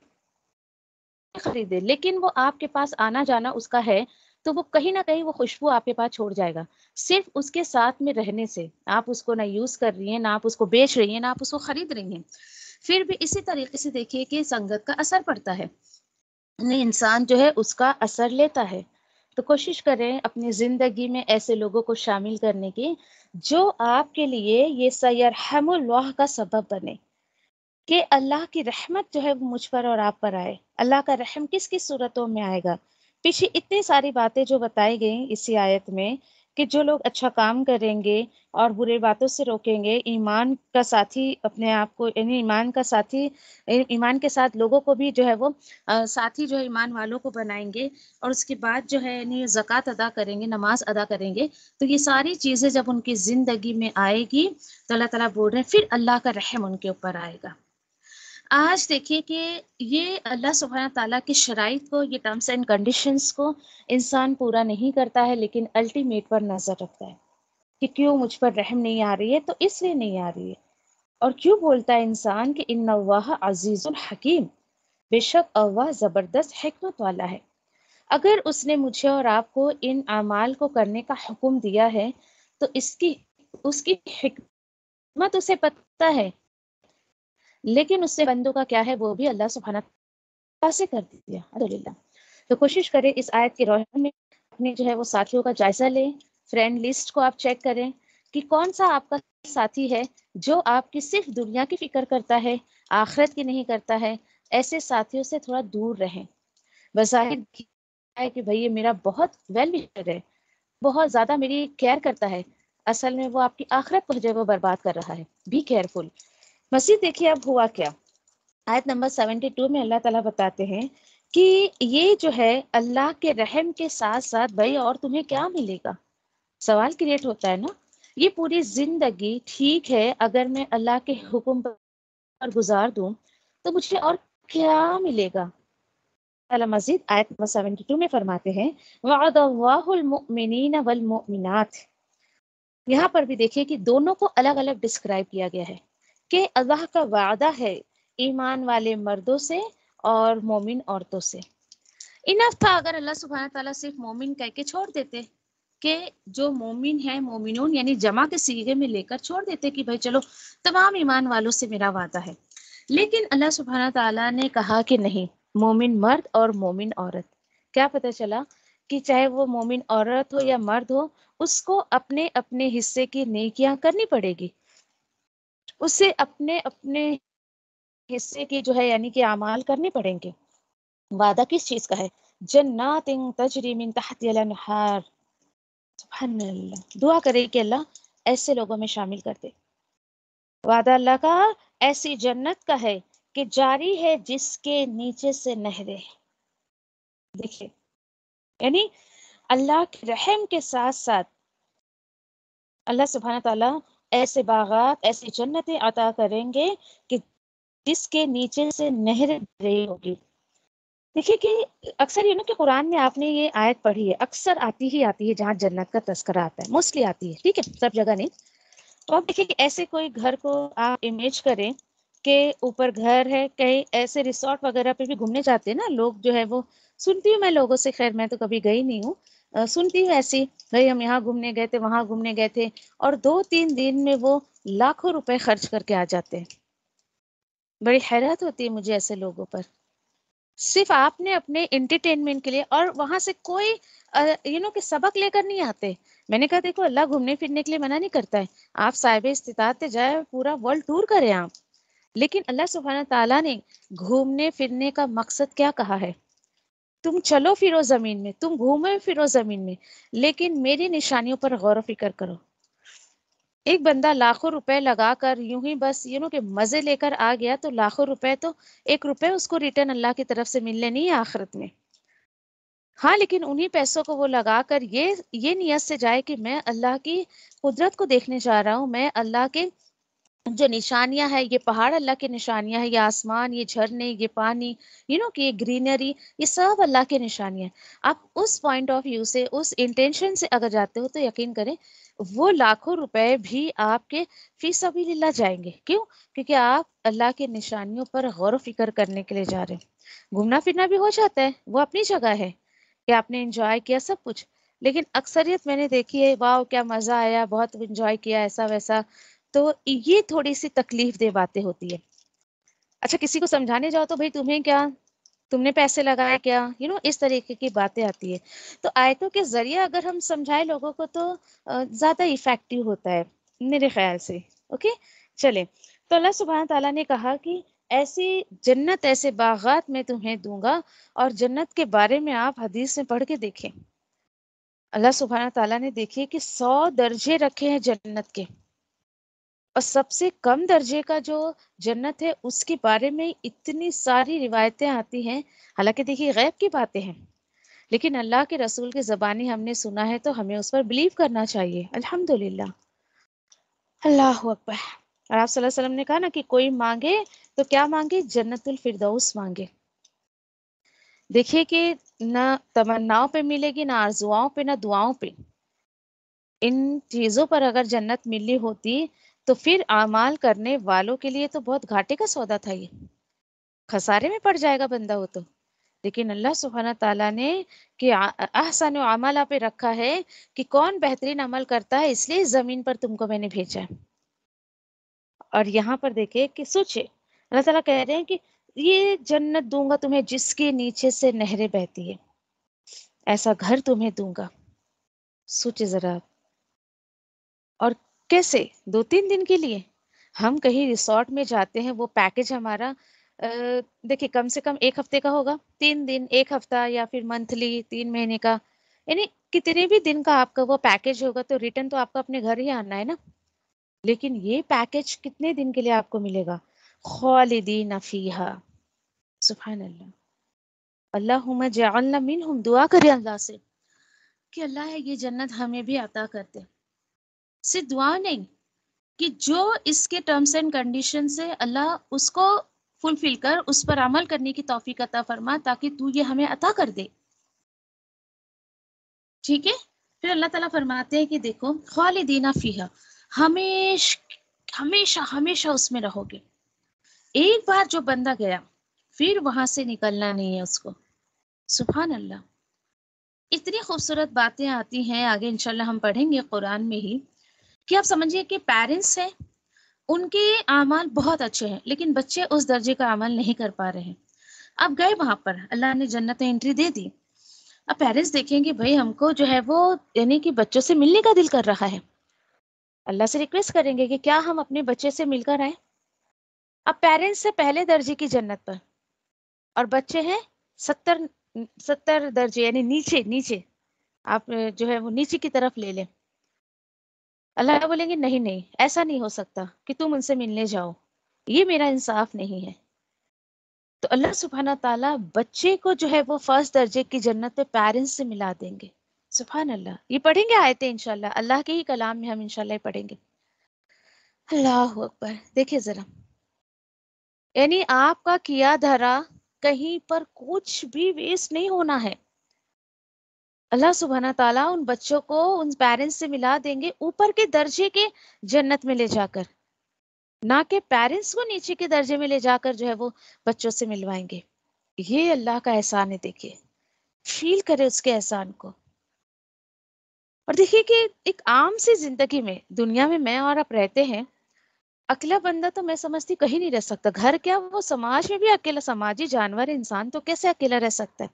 [SPEAKER 1] خریدے لیکن وہ آپ کے پاس آنا جانا اس کا ہے تو وہ کہیں نہ کہیں وہ خوشبو آپ کے پاس چھوڑ جائے گا، صرف اس کے ساتھ میں رہنے سے۔ آپ اس کو نہ یوز کر رہی ہیں، نہ آپ اس کو بیچ رہی ہیں، نہ آپ اس کو خرید رہی ہیں، پھر بھی اسی طریقے سے دیکھیے کہ سنگت کا اثر پڑتا ہے، یعنی انسان جو ہے اس کا اثر لیتا ہے۔ تو کوشش کریں اپنی زندگی میں ایسے لوگوں کو شامل کرنے کی جو آپ کے لیے یہ سیرحم اللہ کا سبب بنے، کہ اللہ کی رحمت جو ہے وہ مجھ پر اور آپ پر آئے۔ اللہ کا رحم کس کس صورتوں میں آئے گا؟ پیچھے اتنی ساری باتیں جو بتائی گئیں اسی آیت میں، کہ جو لوگ اچھا کام کریں گے اور برے باتوں سے روکیں گے، ایمان کا ساتھی اپنے آپ کو، یعنی ایمان کا ساتھی، ایمان کے ساتھ لوگوں کو بھی جو ہے وہ ساتھی جو ہے ایمان والوں کو بنائیں گے، اور اس کے بعد جو ہے یعنی زکوٰۃ ادا کریں گے، نماز ادا کریں گے، تو یہ ساری چیزیں جب ان کی زندگی میں آئے گی تو اللہ تعالیٰ بول رہے ہیں پھر اللہ کا رحم ان کے اوپر آئے گا۔ آج دیکھیے کہ یہ اللہ سبحانہ تعالیٰ کی شرائط کو، یہ ٹرمس اینڈ کنڈیشنز کو انسان پورا نہیں کرتا ہے، لیکن الٹیمیٹ پر نظر رکھتا ہے کہ کیوں مجھ پر رحم نہیں آ رہی ہے، تو اس لیے نہیں آ رہی ہے۔ اور کیوں بولتا ہے انسان کہ ان اللہ عزیز الحکیم، بے شک اللہ زبردست حکمت والا ہے۔ اگر اس نے مجھے اور آپ کو ان اعمال کو کرنے کا حکم دیا ہے تو اس کی حکمت اسے پتہ ہے، لیکن اس سے بندوں کا کیا ہے وہ بھی اللہ سبحانہ تعالیٰ سے کر دیا، الحمدللہ۔ تو کوشش کریں اس آیت کی روشنی میں اپنے جو ہے وہ ساتھیوں کا جائزہ لیں، فرینڈ لسٹ کو آپ چیک کریں کہ کون سا آپ کا ساتھی ہے جو آپ کی صرف دنیا کی فکر کرتا ہے، آخرت کی نہیں کرتا ہے۔ ایسے ساتھیوں سے تھوڑا دور رہیں۔ بظاہر ہے کہ بھئی یہ میرا بہت ویل وشر ہے، بہت زیادہ میری کیئر کرتا ہے، اصل میں وہ آپ کی آخرت کو جو ہے وہ برباد کر رہا ہے۔ Be careful. مزید دیکھیے اب ہوا کیا، آیت نمبر 72 میں اللہ تعالیٰ بتاتے ہیں کہ یہ جو ہے اللہ کے رحم کے ساتھ ساتھ بھائی اور تمہیں کیا ملے گا؟ سوال کریٹ ہوتا ہے نا، یہ پوری زندگی ٹھیک ہے اگر میں اللہ کے حکم پر گزار دوں تو مجھے اور کیا ملے گا؟ اللہ مزید آیت نمبر 72 میں فرماتے ہیں وعد اللہ المؤمنین والمؤمنات۔ یہاں پر بھی دیکھیے کہ دونوں کو الگ الگ ڈسکرائب کیا گیا ہے کہ اللہ کا وعدہ ہے ایمان والے مردوں سے اور مومن عورتوں سے۔ انف تھا اگر اللہ سبحانہ تعالیٰ صرف مومن کہہ کے چھوڑ دیتے، کہ جو مومن ہیں مومنون یعنی جمع کے صیغے میں لے کر چھوڑ دیتے کہ بھائی چلو تمام ایمان والوں سے میرا وعدہ ہے، لیکن اللہ سبحانہ تعالیٰ نے کہا کہ نہیں، مومن مرد اور مومن عورت۔ کیا پتہ چلا کہ چاہے وہ مومن عورت ہو یا مرد ہو، اس کو اپنے اپنے حصے کی نیکیاں کرنی پڑے گی، اسے اپنے اپنے حصے کی جو ہے یعنی کہ اعمال کرنے پڑیں گے۔ وعدہ کس چیز کا ہے؟ جنات تجری من تحتها الانہار۔ سبحان اللہ، دعا کرے کہ اللہ ایسے لوگوں میں شامل کر دے۔ وعدہ اللہ کا ایسی جنت کا ہے کہ جاری ہے جس کے نیچے سے نہریں۔ دیکھیے یعنی اللہ کے رحم کے ساتھ ساتھ اللہ سبحانہ تعالیٰ ایسے باغات، ایسی جنتیں عطا کریں گے کہ جس کے نیچے سے نہریں رہی ہوگی۔ دیکھیے کہ اکثر یہ نا کہ قرآن میں آپ نے یہ آیت پڑھی ہے، اکثر آتی ہے جہاں جنت کا تذکرہ آتا ہے، موسٹلی آتی ہے، ٹھیک ہے، سب جگہ نہیں۔ تو آپ دیکھیے کہ ایسے کوئی گھر کو آپ امیج کریں کہ اوپر گھر ہے، کہیں ایسے ریسورٹ وغیرہ پہ بھی گھومنے جاتے ہیں نا لوگ، جو ہے وہ سنتی ہوں میں لوگوں سے، خیر میں تو کبھی گئی نہیں ہوں، سنتی ہوں ایسی، بھائی ہم یہاں گھومنے گئے تھے، وہاں گھومنے گئے تھے، اور 2-3 دن میں وہ لاکھوں روپے خرچ کر کے آ جاتے ہیں۔ بڑی حیرت ہوتی ہے مجھے ایسے لوگوں پر، صرف آپ نے اپنے انٹرٹینمنٹ کے لیے، اور وہاں سے کوئی کہ سبق لے کر نہیں آتے۔ میں نے کہا دیکھو اللہ گھومنے پھرنے کے لیے منع نہیں کرتا ہے، آپ صاحب استطاعت جائے پورا ورلڈ ٹور کریں آپ، لیکن اللہ سبحانہ تعالیٰ نے گھومنے پھرنے کا مقصد کیا کہا ہے؟ تم چلو پھرو زمین میں، تم گھومو پھرو زمین میں، لیکن میری نشانیوں پر غور و فکر کرو۔ ایک بندہ لاکھوں روپے لگا کر یوں ہی بس کہ مزے لے کر آ گیا، تو لاکھوں روپے تو 1 روپے اس کو ریٹرن اللہ کی طرف سے ملنے نہیں ہے آخرت میں۔ ہاں لیکن انہی پیسوں کو وہ لگا کر یہ نیت سے جائے کہ میں اللہ کی قدرت کو دیکھنے جا رہا ہوں، میں اللہ کے جو نشانیاں ہیں، یہ پہاڑ اللہ کی نشانیاں ہیں، یہ آسمان، یہ جھرنے، یہ پانی، کہ یہ گرینری، یہ سب اللہ کی نشانیاں ہیں۔ آپ اس پوائنٹ آف ویو سے، اس انٹینشن سے اگر جاتے ہو تو یقین کریں وہ لاکھوں روپے بھی آپ کے فی سبیل اللہ جائیں گے۔ کیوں؟ کیونکہ آپ اللہ کے نشانیوں پر غور و فکر کرنے کے لیے جا رہے ہیں۔ گھومنا پھرنا بھی ہو جاتا ہے، وہ اپنی جگہ ہے کہ آپ نے انجوائے کیا سب کچھ، لیکن اکثریت میں نے دیکھی ہے واؤ کیا مزہ آیا، بہت انجوائے کیا ایسا ویسا، تو یہ تھوڑی سی تکلیف دہ باتیں ہوتی ہے. اچھا کسی کو سمجھانے جاؤ تو بھائی تمہیں کیا، تم نے پیسے لگائے کیا، اس طریقے کی باتیں آتی ہے. تو آیتوں کے ذریعے اگر ہم سمجھائیں لوگوں کو تو زیادہ افیکٹو ہوتا ہے میرے خیال سے. اوکے چلے، تو اللہ سبحانہ تعالیٰ نے کہا کہ ایسی جنت ایسے باغات میں تمہیں دوں گا، اور جنت کے بارے میں آپ حدیث میں پڑھ کے دیکھیں. اللہ سبحانہ تعالیٰ نے دیکھیے کہ 100 درجے رکھے ہیں جنت کے، اور سب سے کم درجے کا جو جنت ہے اس کے بارے میں اتنی ساری روایتیں آتی ہیں. حالانکہ دیکھیے غیب کی باتیں ہیں، لیکن اللہ کے رسول کی زبانی ہم نے سنا ہے تو ہمیں اس پر بلیو کرنا چاہیے. الحمدللہ، اللہ اکبر. اور آپ صلی اللہ علیہ وسلم نے کہا نا کہ کوئی مانگے تو کیا مانگے، جنت الفردوس مانگے. دیکھیے کہ نہ تمناؤں پہ ملے گی، نہ آرزوؤں پہ، نہ دعاؤں پہ. ان چیزوں پر اگر جنت ملی ہوتی تو پھر اعمال کرنے والوں کے لیے تو بہت گھاٹے کا سودا تھا، یہ خسارے میں پڑ جائے گا بندہ وہ تو. لیکن اللہ سبحانہ تعالیٰ نے کہ احسن عملہ پہ رکھا ہے کہ کون بہترین عمل کرتا ہے، اس لیے اس زمین پر تم کو میں نے بھیجا ہے. اور یہاں پر دیکھیں کہ سوچے اللہ تعالیٰ کہہ رہے ہیں کہ یہ جنت دوں گا تمہیں جس کے نیچے سے نہریں بہتی ہے، ایسا گھر تمہیں دوں گا. سوچے ذرا آپ. اور کیسے 2-3 دن کے لیے ہم کہیں ریسورٹ میں جاتے ہیں، وہ پیکج ہمارا دیکھیں کم سے کم 1 ہفتے کا ہوگا، 3 دن 1 ہفتہ، یا پھر منتھلی 3 مہینے کا، یعنی کتنے بھی دن کا آپ کا وہ پیکج ہوگا تو ریٹرن تو آپ کو اپنے گھر ہی آنا ہے نا. لیکن یہ پیکج کتنے دن کے لیے آپ کو ملے گا؟ خالدین فیہا. سبحان اللہ. اللہم جعلنا منہم، دعا کرے اللہ سے کہ اللہ ہے یہ جنت ہمیں بھی عطا کرتے. صرف دعا نہیں کہ جو اس کے ٹرمز اینڈ کنڈیشن سے اللہ اس کو فلفل کر اس پر عمل کرنے کی توفیق عطا فرما، تاکہ تو یہ ہمیں عطا کر دے. ٹھیک ہے. پھر اللہ تعالیٰ فرماتے ہیں کہ دیکھو خالدین فیہا، ہمیشہ ہمیشہ اس میں رہو گے. ایک بار جو بندہ گیا پھر وہاں سے نکلنا نہیں ہے اس کو. سبحان اللہ. اتنی خوبصورت باتیں آتی ہیں، آگے انشاءاللہ ہم پڑھیں گے قرآن میں ہی، کہ آپ سمجھیے کہ پیرنٹس ہیں، ان کے اعمال بہت اچھے ہیں لیکن بچے اس درجے کا عمل نہیں کر پا رہے ہیں. اب گئے وہاں پر، اللہ نے جنت میں انٹری دے دی. اب پیرنٹس دیکھیں گے بھائی ہم کو جو ہے وہ یعنی کہ بچوں سے ملنے کا دل کر رہا ہے، اللہ سے ریکویسٹ کریں گے کہ کیا ہم اپنے بچے سے مل کر آئیں. اب پیرنٹس سے پہلے درجے کی جنت پر، اور بچے ہیں 70 درجے یعنی نیچے نیچے، آپ جو ہے وہ نیچے کی طرف لے لیں. اللہ بولیں گے نہیں نہیں ایسا نہیں ہو سکتا کہ تم ان سے ملنے جاؤ، یہ میرا انصاف نہیں ہے. تو اللہ سبحانہ تعالیٰ بچے کو جو ہے وہ فرسٹ درجے کی جنت پہ پیرنٹس سے ملا دیں گے. سبحان اللہ. یہ پڑھیں گے آیتیں انشاءاللہ، اللہ کے ہی کلام میں ہم انشاءاللہ یہ پڑھیں گے. اللہ اکبر. دیکھیں ذرا، یعنی آپ کا کیا دھرا کہیں پر کچھ بھی ویسٹ نہیں ہونا ہے. اللہ سبحانہ تعالیٰ ان بچوں کو ان پیرنٹس سے ملا دیں گے اوپر کے درجے کے جنت میں لے جا کر، نہ کہ پیرنٹس کو نیچے کے درجے میں لے جا کر جو ہے وہ بچوں سے ملوائیں گے. یہ اللہ کا احسان ہے. دیکھیے فیل کرے اس کے احسان کو. اور دیکھیے کہ ایک عام سی زندگی میں دنیا میں اور آپ رہتے ہیں، اکیلا بندہ تو میں سمجھتی کہیں نہیں رہ سکتا. گھر کیا وہ سماج میں بھی اکیلا، سماجی جانور انسان تو کیسے اکیلا رہ سکتا ہے.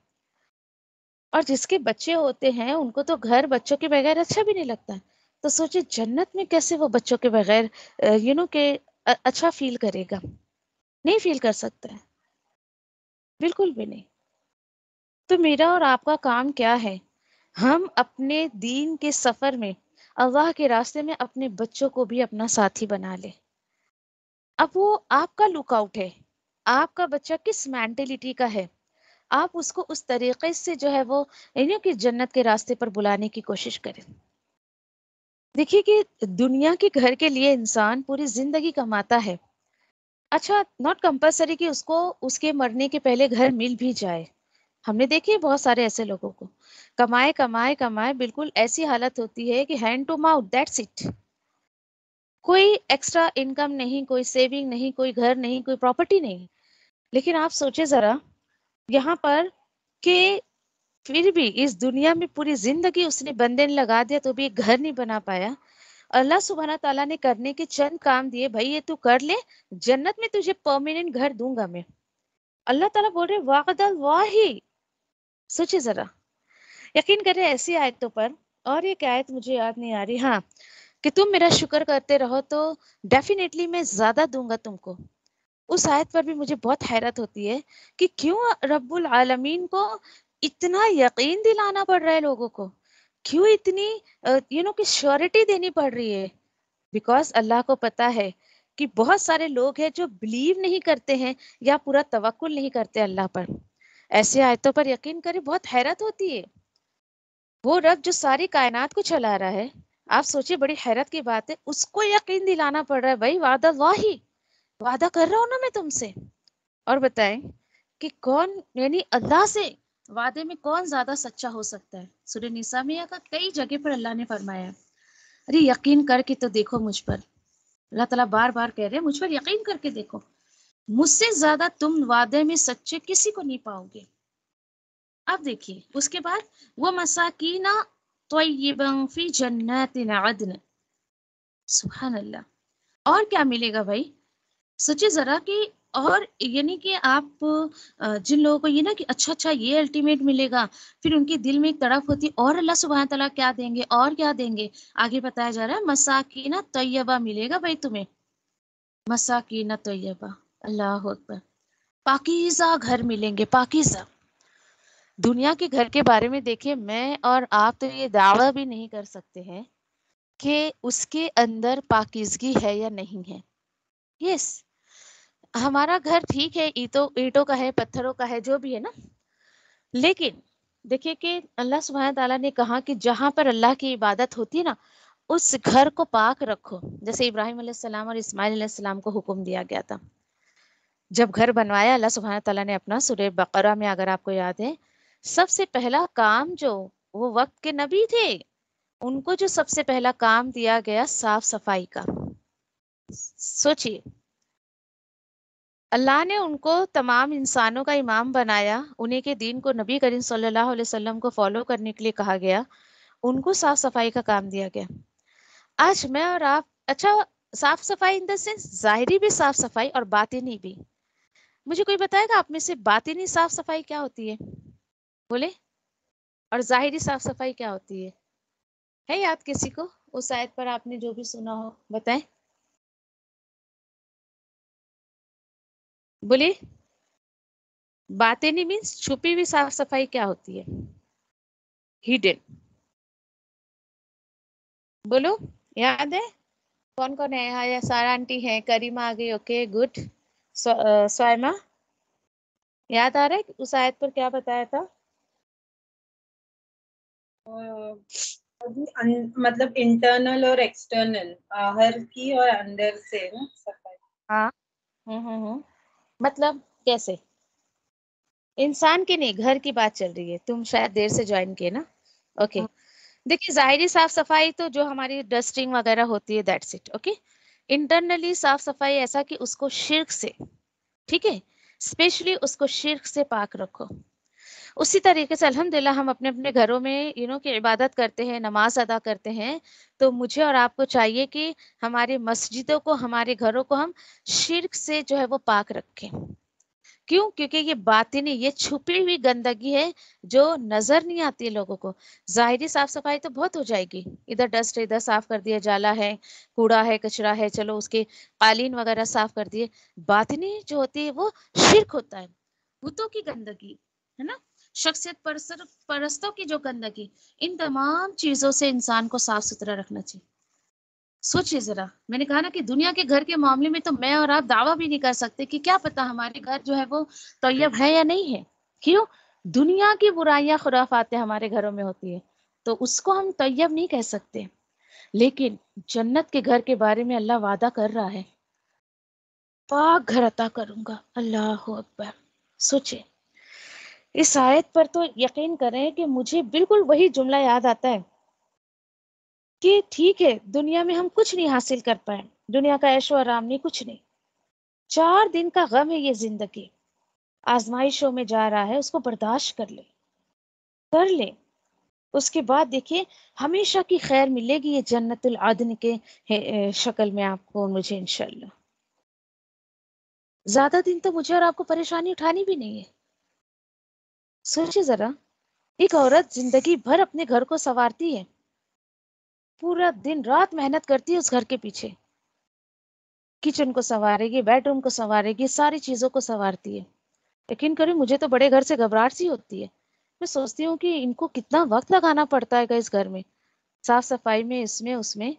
[SPEAKER 1] اور جس کے بچے ہوتے ہیں ان کو تو گھر بچوں کے بغیر اچھا بھی نہیں لگتا ہے. تو سوچے جنت میں کیسے وہ بچوں کے بغیر کہ اچھا فیل کرے گا. نہیں فیل کر سکتا ہے، بالکل بھی نہیں. تو میرا اور آپ کا کام کیا ہے؟ ہم اپنے دین کے سفر میں اللہ کے راستے میں اپنے بچوں کو بھی اپنا ساتھی بنا لیں. اب وہ آپ کا لک آؤٹ ہے، آپ کا بچہ کس مینٹلٹی کا ہے، آپ اس کو اس طریقے سے جو ہے وہ کہ جنت کے راستے پر بلانے کی کوشش کریں. دیکھیے کہ دنیا کے گھر کے لیے انسان پوری زندگی کماتا ہے. اچھا ناٹ کمپلسری کہ اس کو اس کے مرنے کے پہلے گھر مل بھی جائے. ہم نے دیکھے بہت سارے ایسے لوگوں کو کمائے کمائے کمائے بالکل ایسی حالت ہوتی ہے کہ hand to mouth, that's it. کوئی ایکسٹرا انکم نہیں، کوئی سیونگ نہیں، کوئی گھر نہیں، کوئی پراپرٹی نہیں. لیکن آپ سوچے ذرا یہاں پر کہ پھر بھی اس دنیا میں پوری زندگی اس نے بندے نے لگا دیا تو بھی ایک گھر نہیں بنا پایا. اللہ سبحانہ تعالیٰ نے کرنے کے چند کام دیے، بھائی یہ تو کر لے، جنت میں تجھے پرماننٹ گھر دوں گا میں. اللہ تعالیٰ بول رہے وعد اللہ. سوچے ذرا، یقین کرے ایسی آیتوں پر. اور ایک آیت مجھے یاد نہیں آ رہی، ہاں، کہ تم میرا شکر کرتے رہو تو ڈیفینیٹلی میں زیادہ دوں گا تم کو. اس آیت پر بھی مجھے بہت حیرت ہوتی ہے کہ کیوں رب العالمین کو اتنا یقین دلانا پڑ رہا ہے لوگوں کو، کیوں اتنی کہ شیورٹی دینی پڑ رہی ہے. بیکاز اللہ کو پتا ہے کہ بہت سارے لوگ ہیں جو بلیو نہیں کرتے ہیں یا پورا توکل نہیں کرتے اللہ پر. ایسے آیتوں پر یقین کرے بہت حیرت ہوتی ہے. وہ رب جو ساری کائنات کو چلا رہا ہے، آپ سوچیں بڑی حیرت کی بات ہے، اس کو یقین دلانا پڑ رہا ہے بھائی وعدہ اللہ، وعدہ کر رہا ہوں نا میں تم سے. اور بتائیں کہ کون یعنی اللہ سے وعدے میں کون زیادہ سچا ہو سکتا ہے. سورہ نساء میں کا کئی جگہ پر اللہ نے فرمایا ارے یقین کر کے تو دیکھو مجھ پر. اللہ تعالیٰ بار بار کہہ رہے ہیں مجھ پر یقین کر کے دیکھو، مجھ سے زیادہ تم وعدے میں سچے کسی کو نہیں پاؤ گے. اب دیکھیے اس کے بعد وہ مساکین طیبا فی جنات عدن. سبحان اللہ. اور کیا ملے گا بھائی؟ سوچے ذرا کہ اور یعنی کہ آپ جن لوگوں کو یہ نا کہ اچھا یہ الٹیمیٹ ملے گا، پھر ان کے دل میں ایک تڑپ ہوتی اور اللہ سبحانہ تعالیٰ کیا دیں گے اور کیا دیں گے. آگے بتایا جا رہا ہے مساکین طیبہ ملے گا بھائی تمہیں، مساکین طیبہ. اللہ اکبر. پاکیزہ گھر ملیں گے، پاکیزہ. دنیا کے گھر کے بارے میں دیکھیں میں اور آپ تو یہ دعویٰ بھی نہیں کر سکتے ہیں کہ اس کے اندر پاکیزگی ہے یا نہیں ہے. یس، ہمارا گھر ٹھیک ہے اینٹوں کا ہے، پتھروں کا ہے، جو بھی ہے نا، لیکن دیکھیے کہ اللہ سبحانہ تعالیٰ نے کہا کہ جہاں پر اللہ کی عبادت ہوتی ہے نا اس گھر کو پاک رکھو. جیسے ابراہیم علیہ السلام اور اسماعیل علیہ السلام کو حکم دیا گیا تھا جب گھر بنوایا اللہ سبحانہ تعالیٰ نے اپنا. سورہ بقرہ میں اگر آپ کو یاد ہے سب سے پہلا کام جو وہ وقت کے نبی تھے ان کو جو سب سے پہلا کام دیا گیا صاف صفائی کا. سوچئے اللہ نے ان کو تمام انسانوں کا امام بنایا، انہیں کے دین کو نبی کریم صلی اللہ علیہ وسلم کو فالو کرنے کے لیے کہا گیا، ان کو صاف صفائی کا کام دیا گیا. آج میں اور آپ اچھا صاف صفائی ان دا سینس ظاہری بھی صاف صفائی اور باطنی بھی. مجھے کوئی بتائے گا آپ میں سے باطنی صاف صفائی کیا ہوتی ہے؟ بولے. اور ظاہری صاف صفائی کیا ہوتی ہے یاد کسی کو؟ اس آیت پر آپ نے جو بھی سنا ہو بتائیں. بولے. باطنی مینس چھپی ہوئی صاف صفائی کیا ہوتی ہے؟ ہیڈن. بولو یاد ہے کون کون ہے یہاں؟ سارا آنٹی ہے، کریمہ آ گئی، اوکے گڈ. سوائمہ یاد آ رہا ہے اس آیت پر کیا بتایا تھا؟
[SPEAKER 3] مطلب انٹرنل اور ایکسٹرنل، باہر کی اور اندر سے نا صفائی.
[SPEAKER 1] ہاں مطلب کیسے؟ انسان کی نہیں، گھر کی بات چل رہی ہے، تم شاید دیر سے جوائن کیے نا. اوکے دیکھیے ظاہری صاف صفائی تو جو ہماری ڈسٹنگ وغیرہ ہوتی ہے دیٹس اٹ. اوکے انٹرنلی صاف صفائی ایسا کہ اس کو شرک سے، ٹھیک ہے، اسپیشلی اس کو شرک سے پاک رکھو. اسی طریقے سے الحمدللہ ہم اپنے اپنے گھروں میں کہ عبادت کرتے ہیں، نماز ادا کرتے ہیں، تو مجھے اور آپ کو چاہیے کہ ہماری مسجدوں کو، ہمارے گھروں کو ہم شرک سے جو ہے وہ پاک رکھیں. کیوں؟ کیونکہ یہ باطنی، یہ چھپی ہوئی گندگی ہے جو نظر نہیں آتی ہے لوگوں کو. ظاہری صاف صفائی تو بہت ہو جائے گی، ادھر ڈسٹ ادھر صاف کر دیا، جالا ہے، کوڑا ہے، کچرا ہے، چلو اس کے قالین وغیرہ صاف کر دیے. باطنی جو ہوتی ہے وہ شرک ہوتا ہے، بتوں کی گندگی ہے نا، شخصیت پرستوں کی جو گندگی، ان تمام چیزوں سے انسان کو صاف ستھرا رکھنا چاہیے. سوچیے ذرا، میں نے کہا نا کہ دنیا کے گھر کے معاملے میں تو میں اور آپ دعویٰ بھی نہیں کر سکتے کہ کیا پتا ہمارے گھر جو ہے وہ طیب ہے یا نہیں ہے. کیوں؟ دنیا کی برائیاں خرافاتیں ہمارے گھروں میں ہوتی ہے تو اس کو ہم طیب نہیں کہہ سکتے. لیکن جنت کے گھر کے بارے میں اللہ وعدہ کر رہا ہے پاک گھر عطا کروں گا. اللہ اکبر. سوچے اس آیت پر تو یقین کریں کہ مجھے بالکل وہی جملہ یاد آتا ہے کہ ٹھیک ہے دنیا میں ہم کچھ نہیں حاصل کر پائے، دنیا کا عیش و آرام نہیں، کچھ نہیں، 4 دن کا غم ہے یہ زندگی. آزمائشوں میں جا رہا ہے، اس کو برداشت کر لے، اس کے بعد دیکھیے ہمیشہ کی خیر ملے گی، یہ جنت العدن کے شکل میں آپ کو اور مجھے انشاءاللہ۔ زیادہ دن تو مجھے اور آپ کو پریشانی اٹھانی بھی نہیں ہے۔ سوچے ذرا، ایک عورت زندگی بھر اپنے گھر کو سنوارتی ہے، پورا دن رات محنت کرتی ہے اس گھر کے پیچھے، کچن کو سنوارے گی، بیڈ روم کو سنوارے گی، ساری چیزوں کو سنوارتی ہے۔ یقین کریں مجھے تو بڑے گھر سے گھبراہٹ سی ہوتی ہے، میں سوچتی ہوں کہ ان کو کتنا وقت لگانا پڑتا ہے اس گھر میں، صاف صفائی میں، اس میں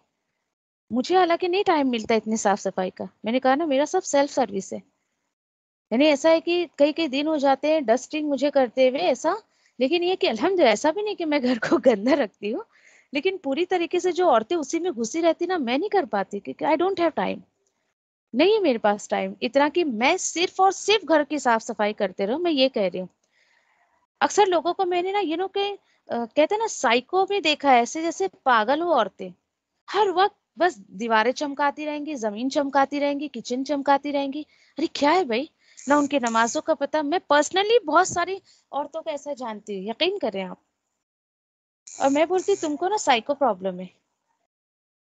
[SPEAKER 1] مجھے حالانکہ نہیں ٹائم ملتا اتنی صاف صفائی کا۔ میں نے کہا نا میرا سب سیلف سروس ہے، یعنی ایسا ہے کہ کئی دن ہو جاتے ہیں ڈسٹنگ مجھے کرتے ہوئے ایسا، لیکن یہ کہ الحمدللہ ایسا بھی نہیں کہ میں گھر کو گندا رکھتی ہوں، لیکن پوری طریقے سے جو عورتیں اسی میں گھسی رہتی نا، میں نہیں کر پاتی کیونکہ آئی ڈونٹ ہیو ٹائم، نہیں ہے میرے پاس ٹائم اتنا کہ میں صرف اور صرف گھر کی صاف صفائی کرتے رہوں۔ میں یہ کہہ رہی ہوں اکثر لوگوں کو میں نے نا کہ کہتے ہیں نا سائیکو بھی دیکھا ہے، ایسے جیسے پاگل ہو عورتیں، ہر وقت بس دیواریں چمکاتی رہیں گی، زمین چمکاتی رہیں گی، کچن چمکاتی رہیں گی۔ ارے کیا ہے بھائی، نہ ان کے نمازوں کا پتہ۔ میں پرسنلی بہت ساری عورتوں کو ایسا جانتی ہوں، یقین کریں آپ، اور میں بولتی تم کو نا سائیکو پرابلم ہے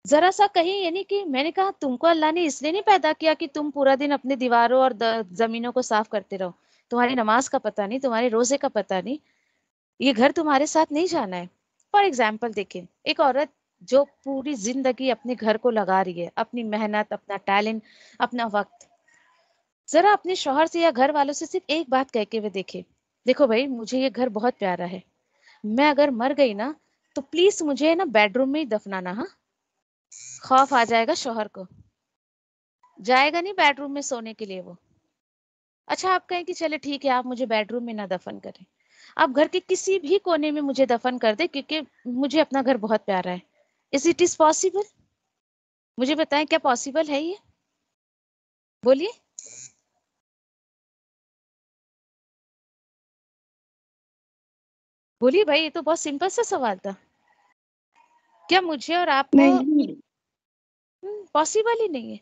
[SPEAKER 1] ذرا سا کہیں، یعنی کہ میں نے کہا تم کو اللہ نے اس لیے نہیں پیدا کیا کہ تم پورا دن اپنی دیواروں اور زمینوں کو صاف کرتے رہو، تمہاری نماز کا پتہ نہیں، تمہارے روزے کا پتہ نہیں، یہ گھر تمہارے ساتھ نہیں جانا ہے۔ فار ایگزامپل دیکھیں، ایک عورت جو پوری زندگی اپنے گھر کو لگا رہی ہے، اپنی محنت، اپنا ٹیلنٹ، اپنا وقت، ذرا اپنے شوہر سے یا گھر والوں سے صرف ایک بات کہہ کے وہ دیکھو بھائی مجھے یہ گھر بہت پیارا ہے، میں اگر مر گئی نا تو پلیز مجھے نا بیڈ روم میں ہی دفنانا۔ ہاں، خوف آ جائے گا شوہر کو، جائے گا نہیں بیڈ روم میں سونے کے لیے وہ۔ اچھا آپ کہیں کہ چلے ٹھیک ہے آپ مجھے بیڈ روم میں نہ دفن کریں، آپ گھر کے کسی بھی کونے میں مجھے دفن کر دیں، کیونکہ مجھے اپنا گھر بہت پیارا ہے۔ Is it is possible؟ مجھے بتائیں کیا پاسبل ہے یہ؟ بولیے۔ بولیے بھائی، یہ تو بہت سمپل سا سوال تھا، کیا مجھے اور آپ کو پاسبل ہی نہیں ہے؟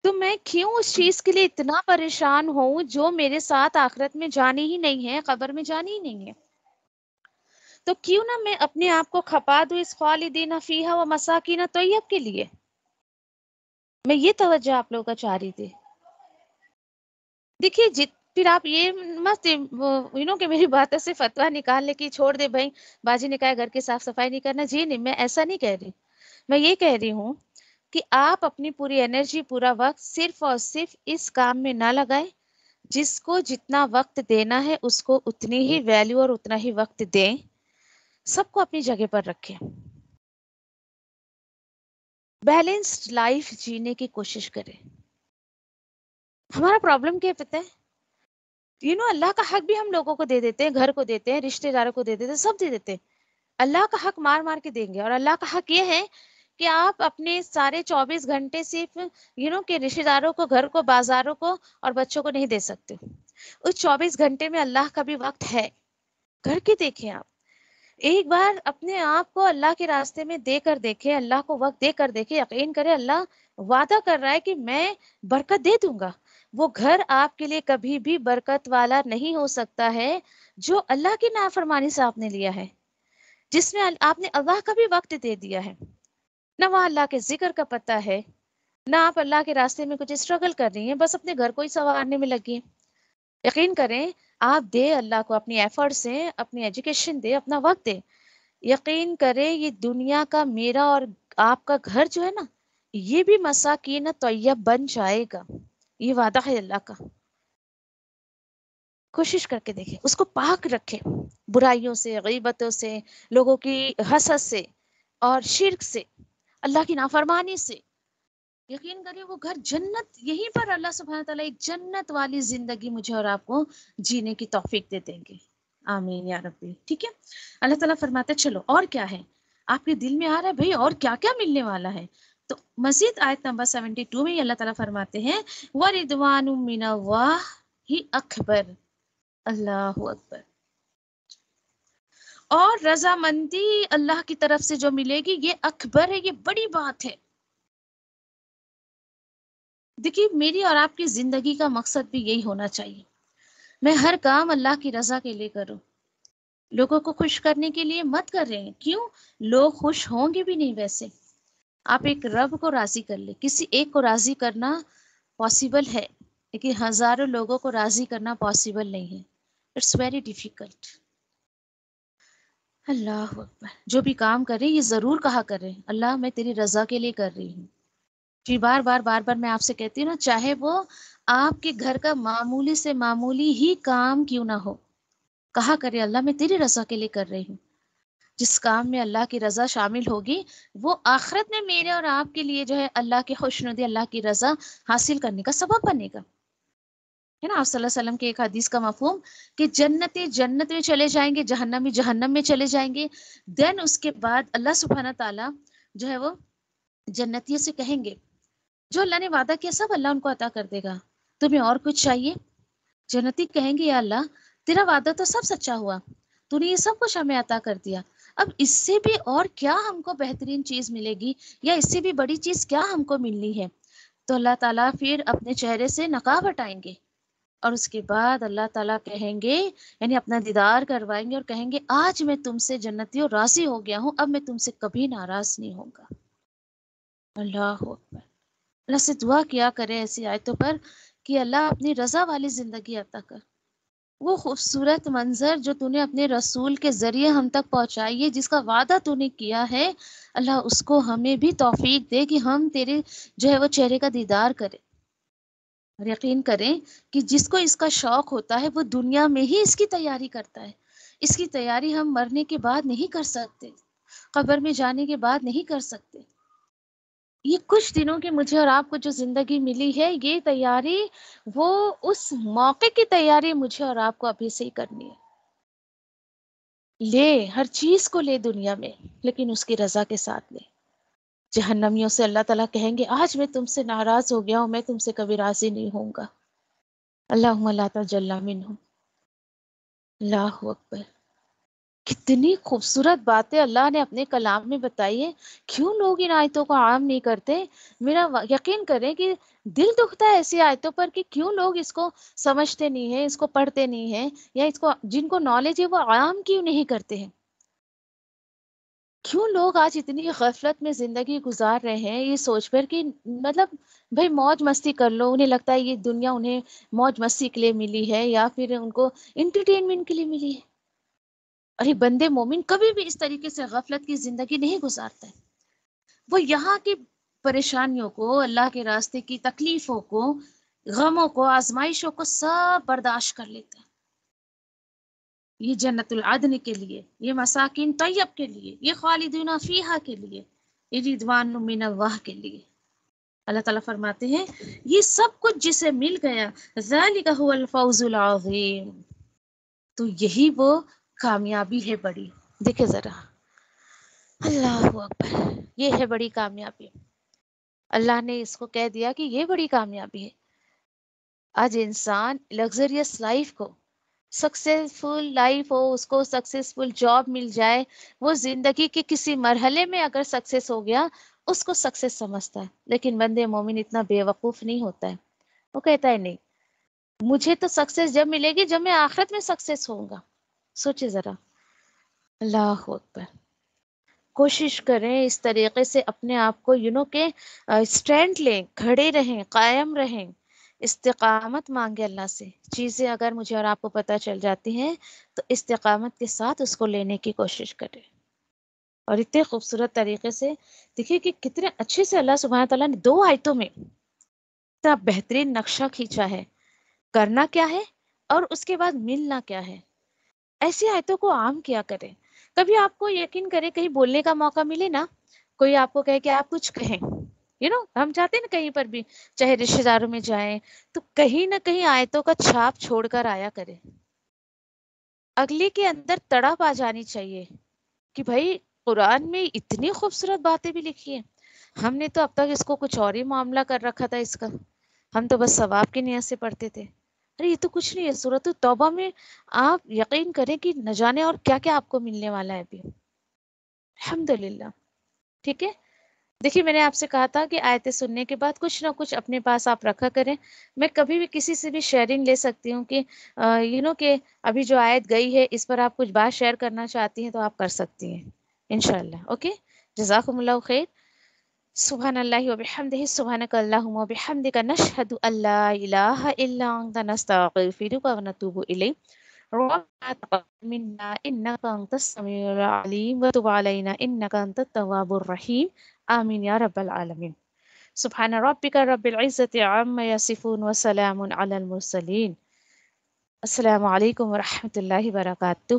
[SPEAKER 1] تو میں کیوں اس چیز کے لیے اتنا پریشان ہوں جو میرے ساتھ آخرت میں جانی ہی نہیں ہے، قبر میں جانی ہی نہیں ہے؟ تو کیوں نہ میں اپنے آپ کو کھپا دوں اس خالدین فیہا و مساکین طیب کے لیے؟ میں یہ توجہ آپ لوگوں کا چاہ رہی تھی۔ دیکھیے پھر آپ یہ مت کہ میری باتوں سے فتویٰ نکال لے کہ چھوڑ دے بھائی، باجی نے کہا گھر کی صاف صفائی نہیں کرنا۔ جی نہیں، میں ایسا نہیں کہہ رہی، میں یہ کہہ رہی ہوں کہ آپ اپنی پوری انرجی، پورا وقت صرف اور صرف اس کام میں نہ لگائیں، جس کو جتنا وقت دینا ہے اس کو اتنی ہی ویلیو اور اتنا ہی وقت دیں، سب کو اپنی جگہ پر رکھیں، بیلنسڈ لائف جینے کی کوشش کریں۔ ہمارا پرابلم کیا پتہ ہے؟ اللہ کا حق بھی ہم لوگوں کو دے دیتے ہیں، گھر کو دیتے ہیں، رشتہ داروں کو دے دیتے ہیں، سب دے دیتے ہیں۔ اللہ کا حق مار مار کے دیں گے، اور اللہ کا حق یہ ہے کہ آپ اپنے سارے 24 گھنٹے صرف کہ رشتہ داروں کو، گھر کو، بازاروں کو اور بچوں کو نہیں دے سکتے۔ اس 24 گھنٹے میں اللہ کا بھی وقت ہے، کر کے دیکھیں آپ ایک بار اپنے آپ کو اللہ کے راستے میں دے کر دیکھیں، اللہ کو وقت دے کر دیکھیں، یقین کریں اللہ وعدہ کر رہا ہے کہ میں برکت دے دوں گا۔ وہ گھر آپ کے لیے کبھی بھی برکت والا نہیں ہو سکتا ہے جو اللہ کی نافرمانی سے آپ نے لیا ہے، جس میں آپ نے اللہ کا بھی وقت دے دیا ہے، نہ وہاں اللہ کے ذکر کا پتہ ہے، نہ آپ اللہ کے راستے میں کچھ اسٹرگل کر رہی ہیں، بس اپنے گھر کو ہی سنوارنے میں لگی ہیں۔ یقین کریں آپ دے اللہ کو اپنی ایفرٹس دیں، اپنی ایجوکیشن دے، اپنا وقت دے، یقین کریں یہ دنیا کا میرا اور آپ کا گھر جو ہے نا، یہ بھی مساکین طیب بن جائے گا، یہ وعدہ ہے اللہ کا۔ کوشش کر کے دیکھیں، اس کو پاک رکھیں برائیوں سے، غیبتوں سے، لوگوں کی حسد سے اور شرک سے، اللہ کی نافرمانی سے۔ یقین کریے وہ گھر جنت، یہیں پر اللہ سبحانہ تعالیٰ ایک جنت والی زندگی مجھے اور آپ کو جینے کی توفیق دے دیں گے۔ آمین یا ربی۔ ٹھیک ہے، اللہ تعالیٰ فرماتے چلو اور کیا ہے آپ کے دل میں آ رہا ہے بھائی، اور کیا کیا ملنے والا ہے؟ تو مزید آیت نمبر 72 میں اللہ تعالیٰ فرماتے ہیں وَرِضْوَانٌ مِّنَ اللَّهِ اکبر، اللہ اکبر، اور رضامندی اللہ کی طرف سے جو ملے گی یہ اکبر ہے، یہ بڑی بات ہے۔ دیکھیے میری اور آپ کی زندگی کا مقصد بھی یہی ہونا چاہیے میں ہر کام اللہ کی رضا کے لیے کروں، لوگوں کو خوش کرنے کے لیے مت کر رہے ہیں. کیوں؟ لوگ خوش ہوں گے بھی نہیں. ویسے آپ ایک رب کو راضی کر لیں. کسی ایک کو راضی کرنا پاسبل ہے، لیکن ہزاروں لوگوں کو راضی کرنا پاسبل نہیں ہے. It's very difficult. اللہ اکبر. جو بھی کام کریں یہ ضرور کہا کریں اللہ میں تیری رضا کے لیے کر رہی ہوں. جی بار بار میں آپ سے کہتی ہوں نا، چاہے وہ آپ کے گھر کا معمولی سے معمولی ہی کام کیوں نہ ہو، کہا کرے اللہ میں تیری رضا کے لیے کر رہی ہوں. جس کام میں اللہ کی رضا شامل ہوگی وہ آخرت میں میرے اور آپ کے لیے جو ہے اللہ کی خوشنودی، اللہ کی رضا حاصل کرنے کا سبب بنے گا. ہے نا آپ صلی اللہ علیہ وسلم کے ایک حدیث کا مفہوم کہ جنتی جنت میں چلے جائیں گے، جہنمی جہنم میں چلے جائیں گے. دین اس کے بعد اللہ سبحانہ تعالیٰ جو ہے وہ جنتیوں سے کہیں گے جو اللہ نے وعدہ کیا سب اللہ ان کو عطا کر دے گا، تمہیں اور کچھ چاہیے؟ جنتی کہیں گے یا اللہ تیرا وعدہ تو سب سچا ہوا، تو نے یہ سب کچھ ہمیں عطا کر دیا، اب اس سے بھی اور کیا ہم کو بہترین چیز ملے گی، یا اس سے بھی بڑی چیز کیا ہم کو ملنی ہے؟ تو اللہ تعالیٰ پھر اپنے چہرے سے نقاب ہٹائیں گے اور اس کے بعد اللہ تعالیٰ کہیں گے، یعنی اپنا دیدار کروائیں گے اور کہیں گے آج میں تم سے جنتیوں راضی ہو گیا ہوں، اب میں تم سے کبھی ناراض نہیں ہوں گا. اللہ اکبر. اللہ سے دعا کیا کرے ایسی آیتوں پر کہ اللہ اپنی رضا والی زندگی عطا کر. وہ خوبصورت منظر جو تو نے اپنے رسول کے ذریعے ہم تک پہنچائی ہے، جس کا وعدہ تو نے کیا ہے، اللہ اس کو ہمیں بھی توفیق دے کہ ہم تیرے جو ہے وہ چہرے کا دیدار کریں. اور یقین کریں کہ جس کو اس کا شوق ہوتا ہے وہ دنیا میں ہی اس کی تیاری کرتا ہے. اس کی تیاری ہم مرنے کے بعد نہیں کر سکتے، قبر میں جانے کے بعد نہیں کر سکتے. یہ کچھ دنوں کی مجھے اور آپ کو جو زندگی ملی ہے، یہ تیاری وہ اس موقع کی تیاری مجھے اور آپ کو ابھی سے ہی کرنی ہے. لے ہر چیز کو لے دنیا میں، لیکن اس کی رضا کے ساتھ لے. جہنمیوں سے اللہ تعالیٰ کہیں گے آج میں تم سے ناراض ہو گیا ہوں، میں تم سے کبھی راضی نہیں ہوں گا. اللہم لا تجلی منہم. اللہ اکبر. کتنی خوبصورت باتیں اللہ نے اپنے کلام میں بتائی ہے. کیوں لوگ ان آیتوں کو عام نہیں کرتے؟ میرا یقین کریں کہ دل دکھتا ہے ایسی آیتوں پر کہ کیوں لوگ اس کو سمجھتے نہیں ہیں، اس کو پڑھتے نہیں ہیں، یا اس کو جن کو نالج ہے وہ عام کیوں نہیں کرتے ہیں. کیوں لوگ آج اتنی غفلت میں زندگی گزار رہے ہیں یہ سوچ کر کہ مطلب بھائی موج مستی کر لو. انہیں لگتا ہے یہ دنیا انہیں موج مستی کے لیے ملی ہے یا پھر ان کو انٹرٹینمنٹ کے لیے ملی ہے. ارے بندے مومن کبھی بھی اس طریقے سے غفلت کی زندگی نہیں گزارتا ہے. وہ یہاں کی پریشانیوں کو، اللہ کے راستے کی تکلیفوں کو، غموں کو، آزمائشوں کو سب برداشت کر لیتا ہے. یہ جنت العدن کے لیے، یہ مساکین طیب کے لیے، یہ خالدین فیہا کے لیے، یہ رضوان من اللہ کے لیے. اللہ تعالیٰ فرماتے ہیں یہ سب کچھ جسے مل گیا ذالک هو الفوز العظیم، تو یہی وہ کامیابی ہے بڑی. دیکھیں ذرا، اللہ اکبر، یہ ہے بڑی کامیابی. اللہ نے اس کو کہہ دیا کہ یہ بڑی کامیابی ہے. آج انسان لگزریس لائف کو، سکسیسفل لائف ہو، اس کو سکسیسفل جاب مل جائے، وہ زندگی کے کسی مرحلے میں اگر سکسیس ہو گیا اس کو سکسیس سمجھتا ہے. لیکن بندے مومن اتنا بے وقوف نہیں ہوتا ہے. وہ کہتا ہے نہیں، مجھے تو سکسیس جب ملے گی جب میں آخرت میں سکسیس ہوں گا. سوچے ذرا. اللہ اکبر. کوشش کریں اس طریقے سے اپنے آپ کو کہ اسٹینڈ لیں، کھڑے رہیں، قائم رہیں، استقامت مانگے اللہ سے. چیزیں اگر مجھے اور آپ کو پتہ چل جاتی ہیں تو استقامت کے ساتھ اس کو لینے کی کوشش کریں. اور اتنے خوبصورت طریقے سے دیکھیے کہ کتنے اچھے سے اللہ سبحانہ تعالیٰ نے 2 آیتوں میں اتنا بہترین نقشہ کھینچا ہے. کرنا کیا ہے اور اس کے بعد ملنا کیا ہے. ایسی آیتوں کو عام کیا کریں. کبھی آپ کو یقین کرے کہیں بولنے کا موقع ملے نا، کوئی آپ کو کہے کہ آپ کچھ کہیں، ہم چاہتے ہیں نا کہیں پر بھی چاہے رشتے داروں میں جائیں تو کہیں نہ کہیں آیتوں کا چھاپ چھوڑ کر آیا کرے. اگلے کے اندر تڑپ آ جانی چاہیے کہ بھائی قرآن میں اتنی خوبصورت باتیں بھی لکھی ہیں. ہم نے تو اب تک اس کو کچھ اور ہی معاملہ کر رکھا تھا اس کا. ہم تو بس ثواب کی نیت سے پڑھتے تھے. ارے یہ تو کچھ نہیں ہے. سورۃ التوبہ میں آپ یقین کریں کہ نہ جانے اور کیا کیا آپ کو ملنے والا ہے ابھی. الحمدللہ. ٹھیک ہے. دیکھیے میں نے آپ سے کہا تھا کہ آیتیں سننے کے بعد کچھ نہ کچھ اپنے پاس آپ رکھا کریں. میں کبھی بھی کسی سے بھی شیئرنگ لے سکتی ہوں کہ کہ ابھی جو آیت گئی ہے اس پر آپ کچھ بات شیئر کرنا چاہتی ہیں تو آپ کر سکتی ہیں انشاءاللہ. اوکے، جزاکم اللہ خیر. سبحان اللہ وبحمدہ، سبحانک اللہم وبحمدک، نشہد ان لا الہ الا انت، نستغفرک ونتوب الیک. ربنا تقبل منا انك انت السميع العليم وتب علينا انك انت التواب الرحيم. آمین یا رب العالمین. سبحان ربک رب العزة عما یصفون وسلام علی المرسلین. السلام علیکم ورحمۃ اللہ وبرکاتہ.